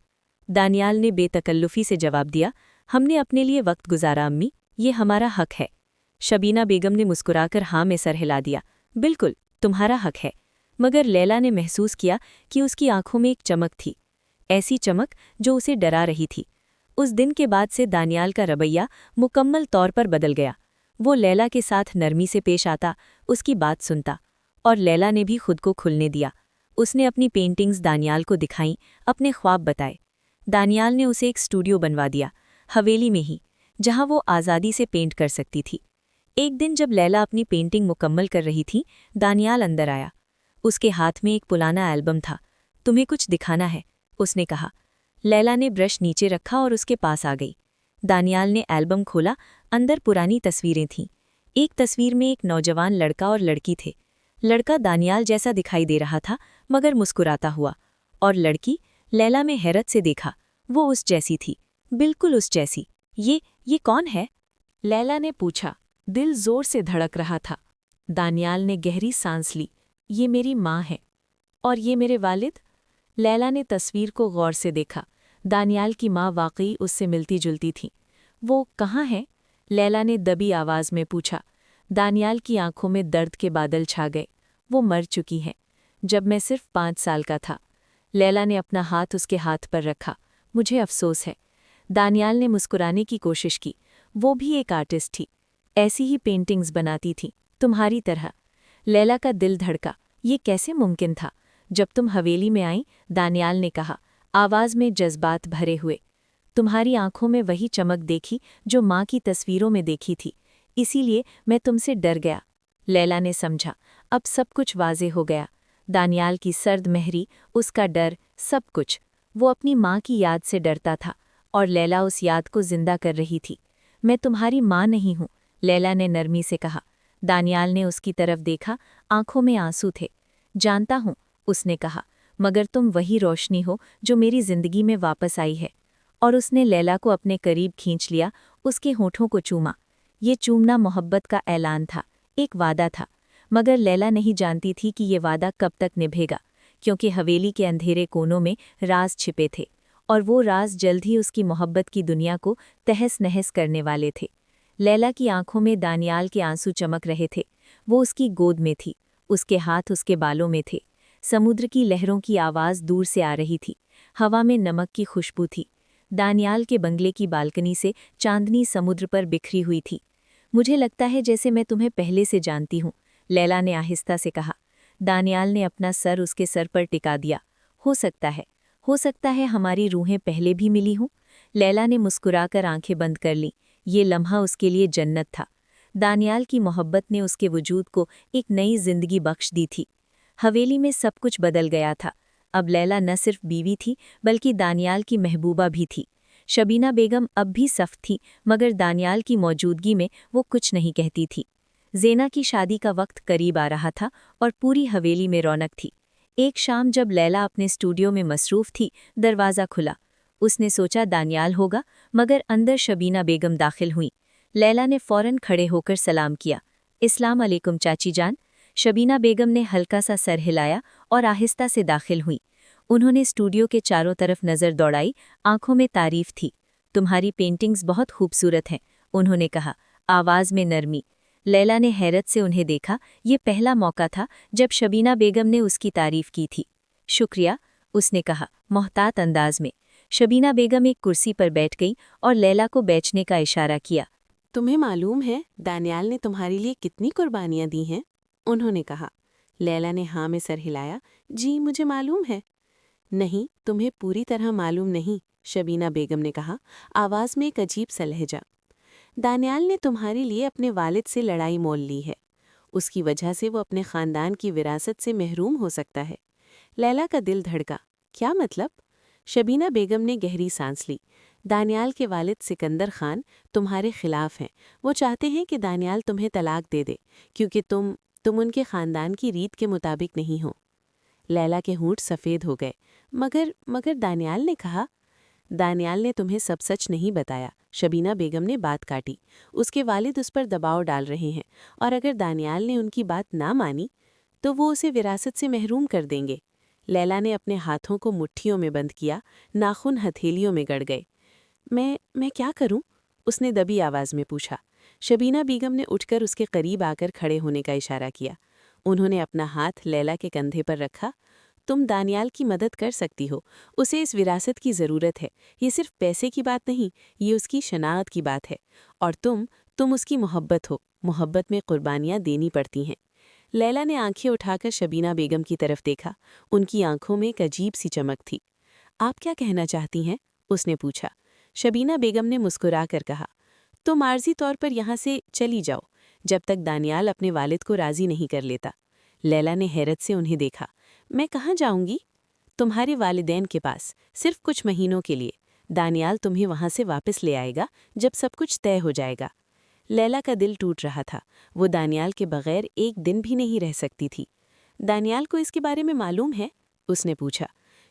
दानियाल ने बेतकल्लुफ़ी से जवाब दिया, हमने अपने लिए वक्त गुजारा अम्मी, ये हमारा हक है। शबीना बेगम ने मुस्कुराकर हाँ में सर हिला दिया। बिल्कुल, तुम्हारा हक है। मगर लैला ने महसूस किया कि उसकी आंखों में एक चमक थी, ऐसी चमक जो उसे डरा रही थी। उस दिन के बाद से दानियाल का रवैया मुकम्मल तौर पर बदल गया। वो लैला के साथ नरमी से पेश आता, उसकी बात सुनता, और लैला ने भी खुद को खुलने दिया। उसने अपनी पेंटिंग्स दानियाल को दिखाईं, अपने ख्वाब बताए। दानियाल ने उसे एक स्टूडियो बनवा दिया, हवेली में ही, जहां वो आज़ादी से पेंट कर सकती थी। एक दिन जब लैला अपनी पेंटिंग मुकम्मल कर रही थी, दानियाल अंदर आया। उसके हाथ में एक पुराना एल्बम था। तुम्हें कुछ दिखाना है, उसने कहा। लैला ने ब्रश नीचे रखा और उसके पास आ गई। दानियाल ने एल्बम खोला, अंदर पुरानी तस्वीरें थीं। एक तस्वीर में एक नौजवान लड़का और लड़की थे। लड़का दानियाल जैसा दिखाई दे रहा था, मगर मुस्कुराता हुआ, और लड़की, लैला में हैरत से देखा, वो उस जैसी थी, बिल्कुल उस जैसी। ये कौन है? लैला ने पूछा। दिल जोर से धड़क रहा था। दानियाल ने गहरी सांस ली। ये मेरी माँ है। और ये मेरे वालिद? लैला ने तस्वीर को गौर से देखा। दानियाल की माँ वाकई उससे मिलती जुलती थी। वो कहाँ है? लैला ने दबी आवाज़ में पूछा। दानियाल की आंखों में दर्द के बादल छा गए। वो मर चुकी हैं। जब मैं सिर्फ 5 साल का था। लैला ने अपना हाथ उसके हाथ पर रखा। मुझे अफसोस है। दानियाल ने मुस्कुराने की कोशिश की। वो भी एक आर्टिस्ट थी। ऐसी ही पेंटिंग्स बनाती थी, तुम्हारी तरह। लैला का दिल धड़का। ये कैसे मुमकिन था? जब तुम हवेली में आई, दानियाल ने कहा, आवाज़ में जज्बात भरे हुए। तुम्हारी आंखों में वही चमक देखी जो माँ की तस्वीरों में देखी थी। इसीलिए मैं तुमसे डर गया। लैला ने समझा। अब सब कुछ वाजे हो गया। दानियाल की सर्द मेहरी, उसका डर, सब कुछ। वो अपनी माँ की याद से डरता था और लैला उस याद को जिंदा कर रही थी। मैं तुम्हारी माँ नहीं हूँ, लैला ने नरमी से कहा। दानियाल ने उसकी तरफ देखा, आंखों में आंसू थे। जानता हूँ, उसने कहा, मगर तुम वही रोशनी हो जो मेरी जिंदगी में वापस आई है। और उसने लैला को अपने करीब खींच लिया, उसके होठों को चूमा। ये चूमना मोहब्बत का ऐलान था, एक वादा था। मगर लैला नहीं जानती थी कि ये वादा कब तक निभेगा, क्योंकि हवेली के अंधेरे कोनों में राज छिपे थे, और वो राज जल्द ही उसकी मोहब्बत की दुनिया को तहस-नहस करने वाले थे। लैला की आंखों में दानियाल के आंसू चमक रहे थे। वो उसकी गोद में थी, उसके हाथ उसके बालों में थे। समुद्र की लहरों की आवाज़ दूर से आ रही थी। हवा में नमक की खुशबू थी। दानियाल के बंगले की बालकनी से चांदनी समुद्र पर बिखरी हुई थी। मुझे लगता है जैसे मैं तुम्हें पहले से जानती हूँ, लैला ने आहिस्ता से कहा। दानियाल ने अपना सर उसके सर पर टिका दिया। हो सकता है हमारी रूहें पहले भी मिली हों। लैला ने मुस्कुराकर आंखें बंद कर लीं। ये लम्हा उसके लिए जन्नत था। दानियाल की मोहब्बत ने उसके वजूद को एक नई जिंदगी बख्श दी थी। हवेली में सब कुछ बदल गया था। अब लैला न सिर्फ बीवी थी, बल्कि दानियाल की महबूबा भी थी। शबीना बेगम अब भी सख्त थी, मगर दानियाल की मौजूदगी में वो कुछ नहीं कहती थी। ज़ेना की शादी का वक्त करीब आ रहा था और पूरी हवेली में रौनक थी। एक शाम जब लैला अपने स्टूडियो में मसरूफ़ थी, दरवाज़ा खुला। उसने सोचा दानियाल होगा, मगर अंदर शबीना बेगम दाखिल हुई। लैला ने फ़ौरन खड़े होकर सलाम किया। इस्लाम अलैकुम चाची जान। शबीना बेगम ने हल्का सा सर हिलाया और आहिस्ता से दाखिल हुई। उन्होंने स्टूडियो के चारों तरफ नज़र दौड़ाई, आंखों में तारीफ थी। तुम्हारी पेंटिंग्स बहुत खूबसूरत हैं, उन्होंने कहा, आवाज़ में नरमी। लैला ने हैरत से उन्हें देखा। ये पहला मौका था जब शबीना बेगम ने उसकी तारीफ की थी। शुक्रिया, उसने कहा, मोहतात अंदाज में। शबीना बेगम एक कुर्सी पर बैठ गई और लैला को बैठने का इशारा किया। तुम्हें मालूम है दानियाल ने तुम्हारे लिए कितनी कुर्बानियां दी हैं? उन्होंने कहा। लैला ने हाँ में सर हिलाया। जी मुझे मालूम है। नहीं, तुम्हें पूरी तरह मालूम नहीं, शबीना बेगम ने कहा, आवाज़ में एक अजीब सा लहजा। दानियाल ने तुम्हारे लिए अपने वालिद से लड़ाई मोल ली है। उसकी वजह से वो अपने ख़ानदान की विरासत से महरूम हो सकता है। लैला का दिल धड़का। क्या मतलब? शबीना बेगम ने गहरी सांस ली। दानियाल के वालिद सिकंदर खान तुम्हारे खिलाफ हैं। वो चाहते हैं कि दानियाल तुम्हें तलाक दे दे, क्योंकि तुम उनके ख़ानदान की रीत के मुताबिक नहीं हो। लैला के होंठ सफ़ेद हो गए। मगर दानियाल ने कहा। दानियाल ने तुम्हें सब सच नहीं बताया, शबीना बेगम ने बात काटी। उसके वालिद उस पर दबाव डाल रहे हैं, और अगर दानियाल ने उनकी बात ना मानी तो वो उसे विरासत से महरूम कर देंगे। लैला ने अपने हाथों को मुट्ठियों में बंद किया, नाखून हथेलियों में गड़ गए। मैं क्या करूं? उसने दबी आवाज़ में पूछा। शबीना बेगम ने उठकर उसके करीब आकर खड़े होने का इशारा किया। उन्होंने अपना हाथ लैला के कंधे पर रखा। तुम दानियाल की मदद कर सकती हो, उसे इस विरासत की ज़रूरत है। ये सिर्फ पैसे की बात नहीं, ये उसकी शनाअत की बात है। और तुम उसकी मोहब्बत हो। मोहब्बत में कुर्बानियाँ देनी पड़ती हैं। लैला ने आंखें उठाकर शबीना बेगम की तरफ देखा। उनकी आंखों में एक अजीब सी चमक थी। आप क्या कहना चाहती हैं? उसने पूछा। शबीना बेगम ने मुस्कुराकर कहा, तुम आर्जी तौर पर यहाँ से चली जाओ, जब तक दानियाल अपने वालिद को राज़ी नहीं कर लेता। लैला ने हैरत से उन्हें देखा। मैं कहाँ जाऊँगी? तुम्हारे वालिदैन के पास, सिर्फ कुछ महीनों के लिए। दानियाल तुम्हें वहाँ से वापस ले आएगा जब सब कुछ तय हो जाएगा। लैला का दिल टूट रहा था। वो दानियाल के बगैर एक दिन भी नहीं रह सकती थी। दानियाल को इसके बारे में मालूम है? उसने पूछा।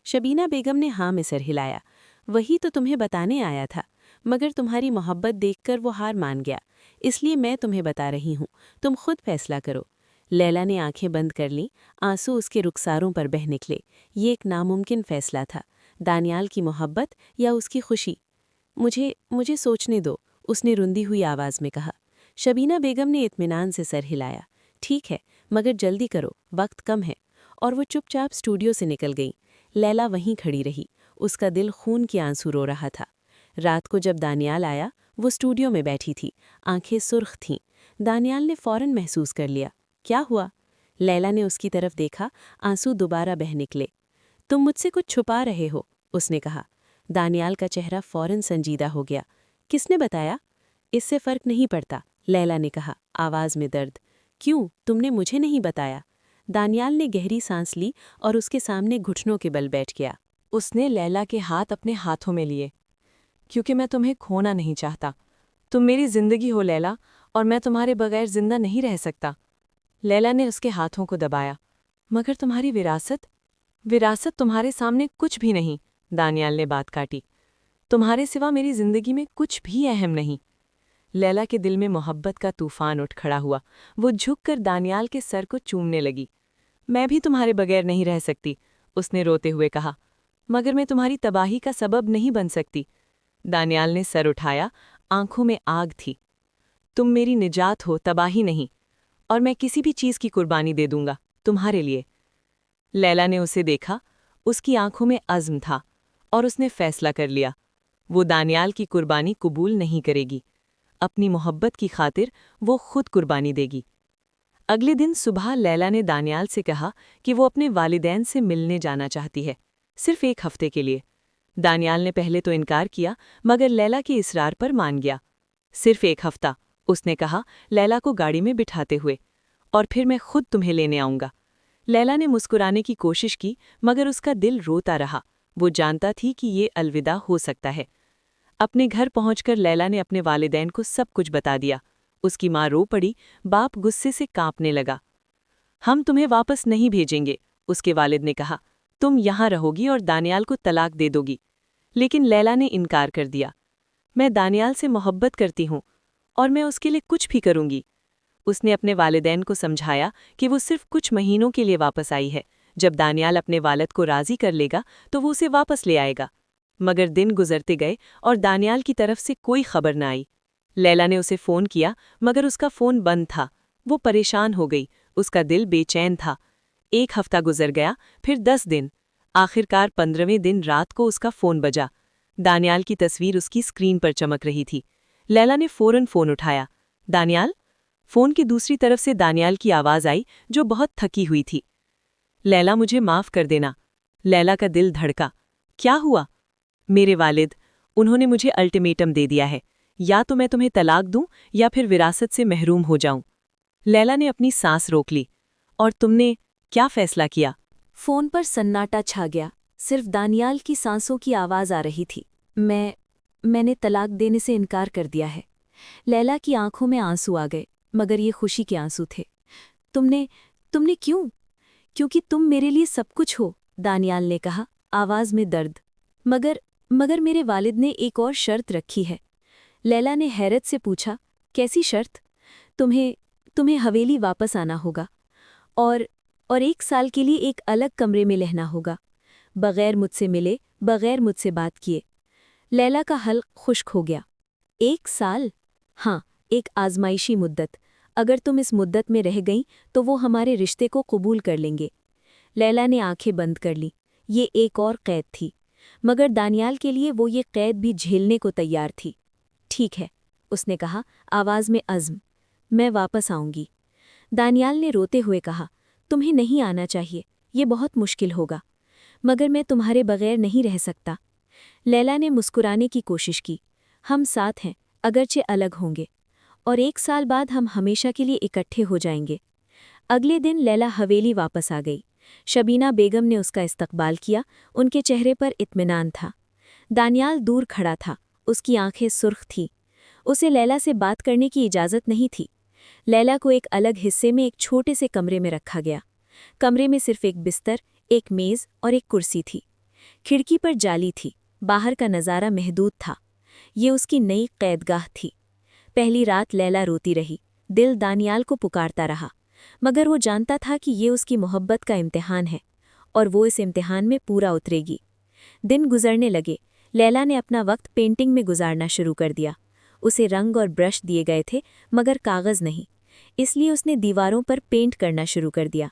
शबीना बेगम ने हाँ में सर हिलाया। वही तो तुम्हें बताने आया था, मगर तुम्हारी मोहब्बत देखकर वो हार मान गया। इसलिए मैं तुम्हें बता रही हूँ, तुम खुद फैसला करो। लैला ने आंखें बंद कर लीं, आंसू उसके रुखसारों पर बह निकले। ये एक नामुमकिन फैसला था, दानियाल की मोहब्बत या उसकी खुशी। मुझे सोचने दो, उसने रुंधी हुई आवाज़ में कहा। शबीना बेगम ने इत्मीनान से सर हिलाया। ठीक है, मगर जल्दी करो, वक्त कम है। और वो चुपचाप स्टूडियो से निकल गई। लैला वहीं खड़ी रही, उसका दिल खून के आंसू रो रहा था। रात को जब दानियाल आया, वो स्टूडियो में बैठी थी, आंखें सुर्ख थीं। दानियाल ने फौरन महसूस कर लिया। क्या हुआ? लैला ने उसकी तरफ देखा, आंसू दोबारा बह निकले। तुम मुझसे कुछ छुपा रहे हो, उसने कहा। दानियाल का चेहरा फौरन संजीदा हो गया। किसने बताया? इससे फर्क नहीं पड़ता, लैला ने कहा, आवाज़ में दर्द। क्यों, तुमने मुझे नहीं बताया? दानियाल ने गहरी सांस ली और उसके सामने घुटनों के बल बैठ गया। उसने लैला के हाथ अपने हाथों में लिए। क्योंकि मैं तुम्हें खोना नहीं चाहता। तुम मेरी जिंदगी हो लैला, और मैं तुम्हारे बगैर जिंदा नहीं रह सकता। लैला ने उसके हाथों को दबाया। मगर तुम्हारी विरासत? विरासत तुम्हारे सामने कुछ भी नहीं, दानियाल ने बात काटी। तुम्हारे सिवा मेरी जिंदगी में कुछ भी अहम नहीं। लैला के दिल में मोहब्बत का तूफान उठ खड़ा हुआ। वो झुककर दानियाल के सर को चूमने लगी। मैं भी तुम्हारे बगैर नहीं रह सकती, उसने रोते हुए कहा। मगर मैं तुम्हारी तबाही का सबब नहीं बन सकती। दानियाल ने सर उठाया, आंखों में आग थी। तुम मेरी निजात हो, तबाही नहीं। और मैं किसी भी चीज़ की कुर्बानी दे दूंगा, तुम्हारे लिए। लैला ने उसे देखा, उसकी आंखों में अज़्म था, और उसने फैसला कर लिया। वो दानियाल की कुर्बानी कबूल नहीं करेगी। अपनी मोहब्बत की खातिर वो खुद कुर्बानी देगी। अगले दिन सुबह लैला ने दानियाल से कहा कि वो अपने वालिदैन से मिलने जाना चाहती है, सिर्फ 1 हफ्ते के लिए। दानियाल ने पहले तो इनकार किया, मगर लैला के इसरार पर मान गया। सिर्फ 1 हफ्ता, उसने कहा लैला को गाड़ी में बिठाते हुए, और फिर मैं खुद तुम्हें लेने आऊंगा। लैला ने मुस्कुराने की कोशिश की, मगर उसका दिल रोता रहा। वो जानता थी कि ये अलविदा हो सकता है। अपने घर पहुंचकर लैला ने अपने वालिदैन को सब कुछ बता दिया। उसकी माँ रो पड़ी, बाप गुस्से से कांपने लगा। हम तुम्हें वापस नहीं भेजेंगे, उसके वालिद ने कहा। तुम यहाँ रहोगी और दानियाल को तलाक दे दोगी। लेकिन लैला ने इनकार कर दिया। मैं दानियाल से मोहब्बत करती हूँ, और मैं उसके लिए कुछ भी करूंगी। उसने अपने वालिदैन को समझाया कि वो सिर्फ कुछ महीनों के लिए वापस आई है। जब दानियाल अपने वालिद को राजी कर लेगा तो वो उसे वापस ले आएगा। मगर दिन गुजरते गए और दानियाल की तरफ से कोई खबर न आई। लैला ने उसे फ़ोन किया, मगर उसका फ़ोन बंद था। वो परेशान हो गई, उसका दिल बेचैन था। 1 हफ्ता गुजर गया, फिर 10 दिन। आखिरकार 15वें दिन रात को उसका फ़ोन बजा। दानियाल की तस्वीर उसकी स्क्रीन पर चमक रही थी। लैला ने फ़ौरन फ़ोन उठाया। दानियाल? फ़ोन की दूसरी तरफ से दानियाल की आवाज़ आई, जो बहुत थकी हुई थी। लैला, मुझे माफ़ कर देना। लैला का दिल धड़का। क्या हुआ? मेरे वालिद, उन्होंने मुझे अल्टीमेटम दे दिया है। या तो मैं तुम्हें तलाक दूं या फिर विरासत से महरूम हो जाऊं। लैला ने अपनी सांस रोक ली। और तुमने क्या फैसला किया? फोन पर सन्नाटा छा गया, सिर्फ दानियाल की सांसों की आवाज़ आ रही थी। मैंने तलाक देने से इनकार कर दिया है। लैला की आंखों में आंसू आ गए, मगर ये खुशी के आंसू थे। तुमने क्यों? क्योंकि तुम मेरे लिए सब कुछ हो, दानियाल ने कहा, आवाज़ में दर्द। मगर मेरे वालिद ने एक और शर्त रखी है। लैला ने हैरत से पूछा, कैसी शर्त? तुम्हें हवेली वापस आना होगा, और 1 साल के लिए एक अलग कमरे में रहना होगा, बगैर मुझसे मिले, बगैर मुझसे बात किए। लैला का हल्क खुश्क हो गया। 1 साल? हाँ, एक आजमाइशी मुद्दत। अगर तुम इस मुद्दत में रह गईं तो वो हमारे रिश्ते को कबूल कर लेंगे। लैला ने आंखें बंद कर लीं। ये एक और कैद थी, मगर दानियाल के लिए वो ये कैद भी झेलने को तैयार थी। ठीक है, उसने कहा, आवाज़ में अज़्म। मैं वापस आऊंगी। दानियाल ने रोते हुए कहा, तुम्हें नहीं आना चाहिए, ये बहुत मुश्किल होगा। मगर मैं तुम्हारे बगैर नहीं रह सकता। लैला ने मुस्कुराने की कोशिश की। हम साथ हैं, अगरचे अलग होंगे, और 1 साल बाद हम हमेशा के लिए इकट्ठे हो जाएंगे। अगले दिन लैला हवेली वापस आ गई। शबीना बेगम ने उसका इस्तकबाल किया, उनके चेहरे पर इत्मीनान था। दानियाल दूर खड़ा था, उसकी आंखें सुर्ख थीं। उसे लैला से बात करने की इजाज़त नहीं थी। लैला को एक अलग हिस्से में एक छोटे से कमरे में रखा गया। कमरे में सिर्फ एक बिस्तर, एक मेज़ और एक कुर्सी थी। खिड़की पर जाली थी, बाहर का नज़ारा महदूद था। ये उसकी नई कैदगाह थी। पहली रात लैला रोती रही, दिल दानियाल को पुकारता रहा, मगर वो जानता था कि ये उसकी मोहब्बत का इम्तिहान है और वो इस इम्तिहान में पूरा उतरेगी। दिन गुजरने लगे। लैला ने अपना वक्त पेंटिंग में गुजारना शुरू कर दिया। उसे रंग और ब्रश दिए गए थे मगर कागज़ नहीं, इसलिए उसने दीवारों पर पेंट करना शुरू कर दिया।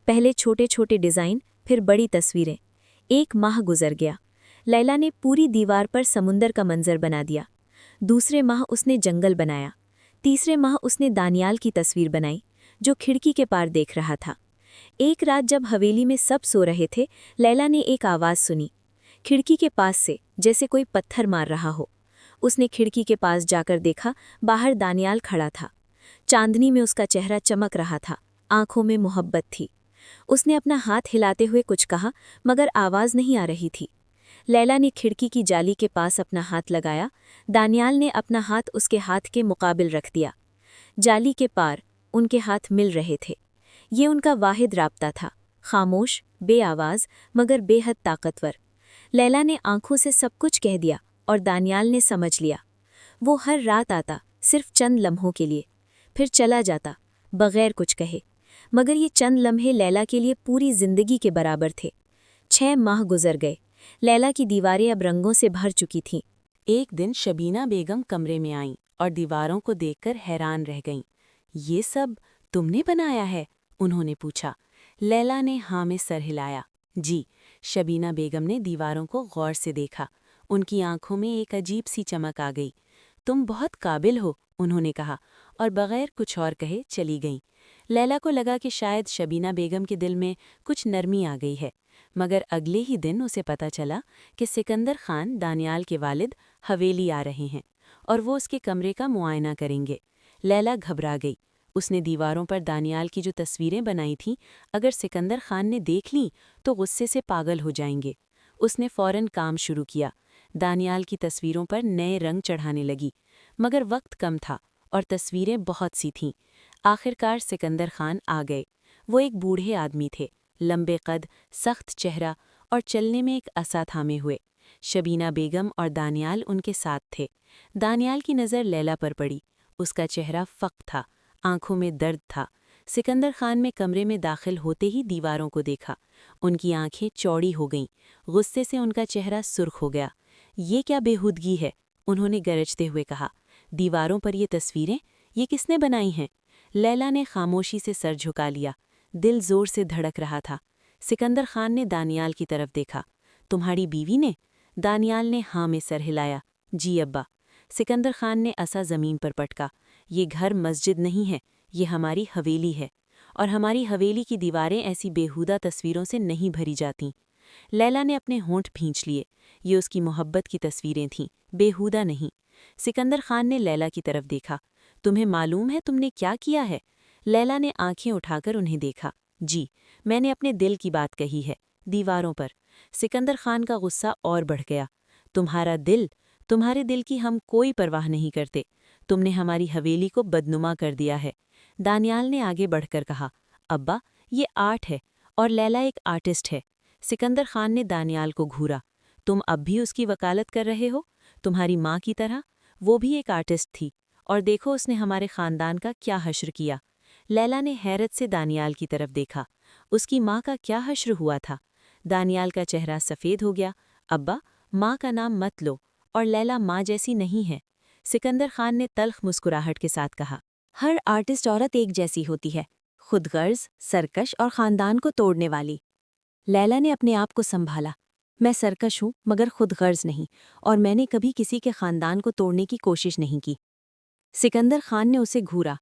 पहले छोटे छोटे डिज़ाइन, फिर बड़ी तस्वीरें। 1 माह गुजर गया। लैला ने पूरी दीवार पर समुंदर का मंजर बना दिया। दूसरे माह उसने जंगल बनाया। तीसरे माह उसने दानियाल की तस्वीर बनाई जो खिड़की के पार देख रहा था। एक रात जब हवेली में सब सो रहे थे, लैला ने एक आवाज़ सुनी, खिड़की के पास से, जैसे कोई पत्थर मार रहा हो। उसने खिड़की के पास जाकर देखा, बाहर दानियाल खड़ा था। चांदनी में उसका चेहरा चमक रहा था, आंखों में मोहब्बत थी। उसने अपना हाथ हिलाते हुए कुछ कहा मगर आवाज़ नहीं आ रही थी। लैला ने खिड़की की जाली के पास अपना हाथ लगाया। दानियाल ने अपना हाथ उसके हाथ के मुकाबिल रख दिया। जाली के पार उनके हाथ मिल रहे थे। ये उनका वाहिद राब्ता था, खामोश, बेआवाज़ मगर बेहद ताकतवर। लैला ने आंखों से सब कुछ कह दिया और दानियाल ने समझ लिया। वो हर रात आता, सिर्फ चंद लम्हों के लिए, फिर चला जाता बगैर कुछ कहे। मगर ये चंद लम्हे लैला के लिए पूरी जिंदगी के बराबर थे। 6 माह गुजर गए। लैला की दीवारें अब रंगों से भर चुकी थीं। एक दिन शबीना बेगम कमरे में आईं और दीवारों को देखकर हैरान रह गईं। ये सब तुमने बनाया है? उन्होंने पूछा। लैला ने हाँ में सर हिलाया। जी। शबीना बेगम ने दीवारों को गौर से देखा। उनकी आंखों में एक अजीब सी चमक आ गई। तुम बहुत काबिल हो, उन्होंने कहा और बगैर कुछ और कहे चली गईं। लैला को लगा कि शायद शबीना बेगम के दिल में कुछ नरमी आ गई है, मगर अगले ही दिन उसे पता चला कि सिकंदर खान, दानियाल के वालिद, हवेली आ रहे हैं और वो उसके कमरे का मुआयना करेंगे। लैला घबरा गई। उसने दीवारों पर दानियाल की जो तस्वीरें बनाई थीं, अगर सिकंदर खान ने देख लीं तो गुस्से से पागल हो जाएंगे। उसने फौरन काम शुरू किया। दानियाल की तस्वीरों पर नए रंग चढ़ाने लगी, मगर वक्त कम था और तस्वीरें बहुत सी थीं। आखिरकार सिकंदर खान आ गए। वो एक बूढ़े आदमी थे, लंबे कद, सख्त चेहरा और चलने में एक असा थामे हुए। शबीना बेगम और दानियाल उनके साथ थे। दानियाल की नज़र लैला पर पड़ी। उसका चेहरा फक था, आंखों में दर्द था। सिकंदर खान में कमरे में दाखिल होते ही दीवारों को देखा। उनकी आंखें चौड़ी हो गईं। गुस्से से उनका चेहरा सुर्ख हो गया। ये क्या बेहूदगी है? उन्होंने गरजते हुए कहा। दीवारों पर ये तस्वीरें, ये किसने बनाई हैं? लैला ने खामोशी से सर झुका लिया। दिल जोर से धड़क रहा था। सिकंदर खान ने दानियाल की तरफ देखा। तुम्हारी बीवी ने? दानियाल ने हाँ में सर हिलाया। जी अब्बा। सिकंदर खान ने असा ज़मीन पर पटका। ये घर मस्जिद नहीं है, ये हमारी हवेली है, और हमारी हवेली की दीवारें ऐसी बेहुदा तस्वीरों से नहीं भरी जातीं। लैला ने अपने होंठ भींच लिए। ये उसकी मोहब्बत की तस्वीरें थीं, बेहुदा नहीं। सिकंदर खान ने लैला की तरफ देखा। तुम्हें मालूम है तुमने क्या किया है? लैला ने आंखें उठाकर उन्हें देखा। जी, मैंने अपने दिल की बात कही है, दीवारों पर। सिकंदर खान का गुस्सा और बढ़ गया। तुम्हारा दिल? तुम्हारे दिल की हम कोई परवाह नहीं करते। तुमने हमारी हवेली को बदनुमा कर दिया है। दानियाल ने आगे बढ़कर कहा। अब्बा, ये आर्ट है और लैला एक आर्टिस्ट है। सिकंदर खान ने दानियाल को घूरा। तुम अब भी उसकी वकालत कर रहे हो, तुम्हारी माँ की तरह? वो भी एक आर्टिस्ट थी, और देखो उसने हमारे खानदान का क्या हश्र किया। लैला ने हैरत से दानियाल की तरफ देखा। उसकी माँ का क्या हश्र हुआ था? दानियाल का चेहरा सफ़ेद हो गया। अब्बा, माँ का नाम मत लो, और लैला माँ जैसी नहीं है। सिकंदर खान ने तल्ख मुस्कुराहट के साथ कहा। हर आर्टिस्ट औरत एक जैसी होती है, खुदगर्ज, सरकश और ख़ानदान को तोड़ने वाली। लैला ने अपने आप को संभाला। मैं सरकश हूँ मगर खुदगर्ज नहीं, और मैंने कभी किसी के ख़ानदान को तोड़ने की कोशिश नहीं की। सिकंदर खान ने उसे घूरा।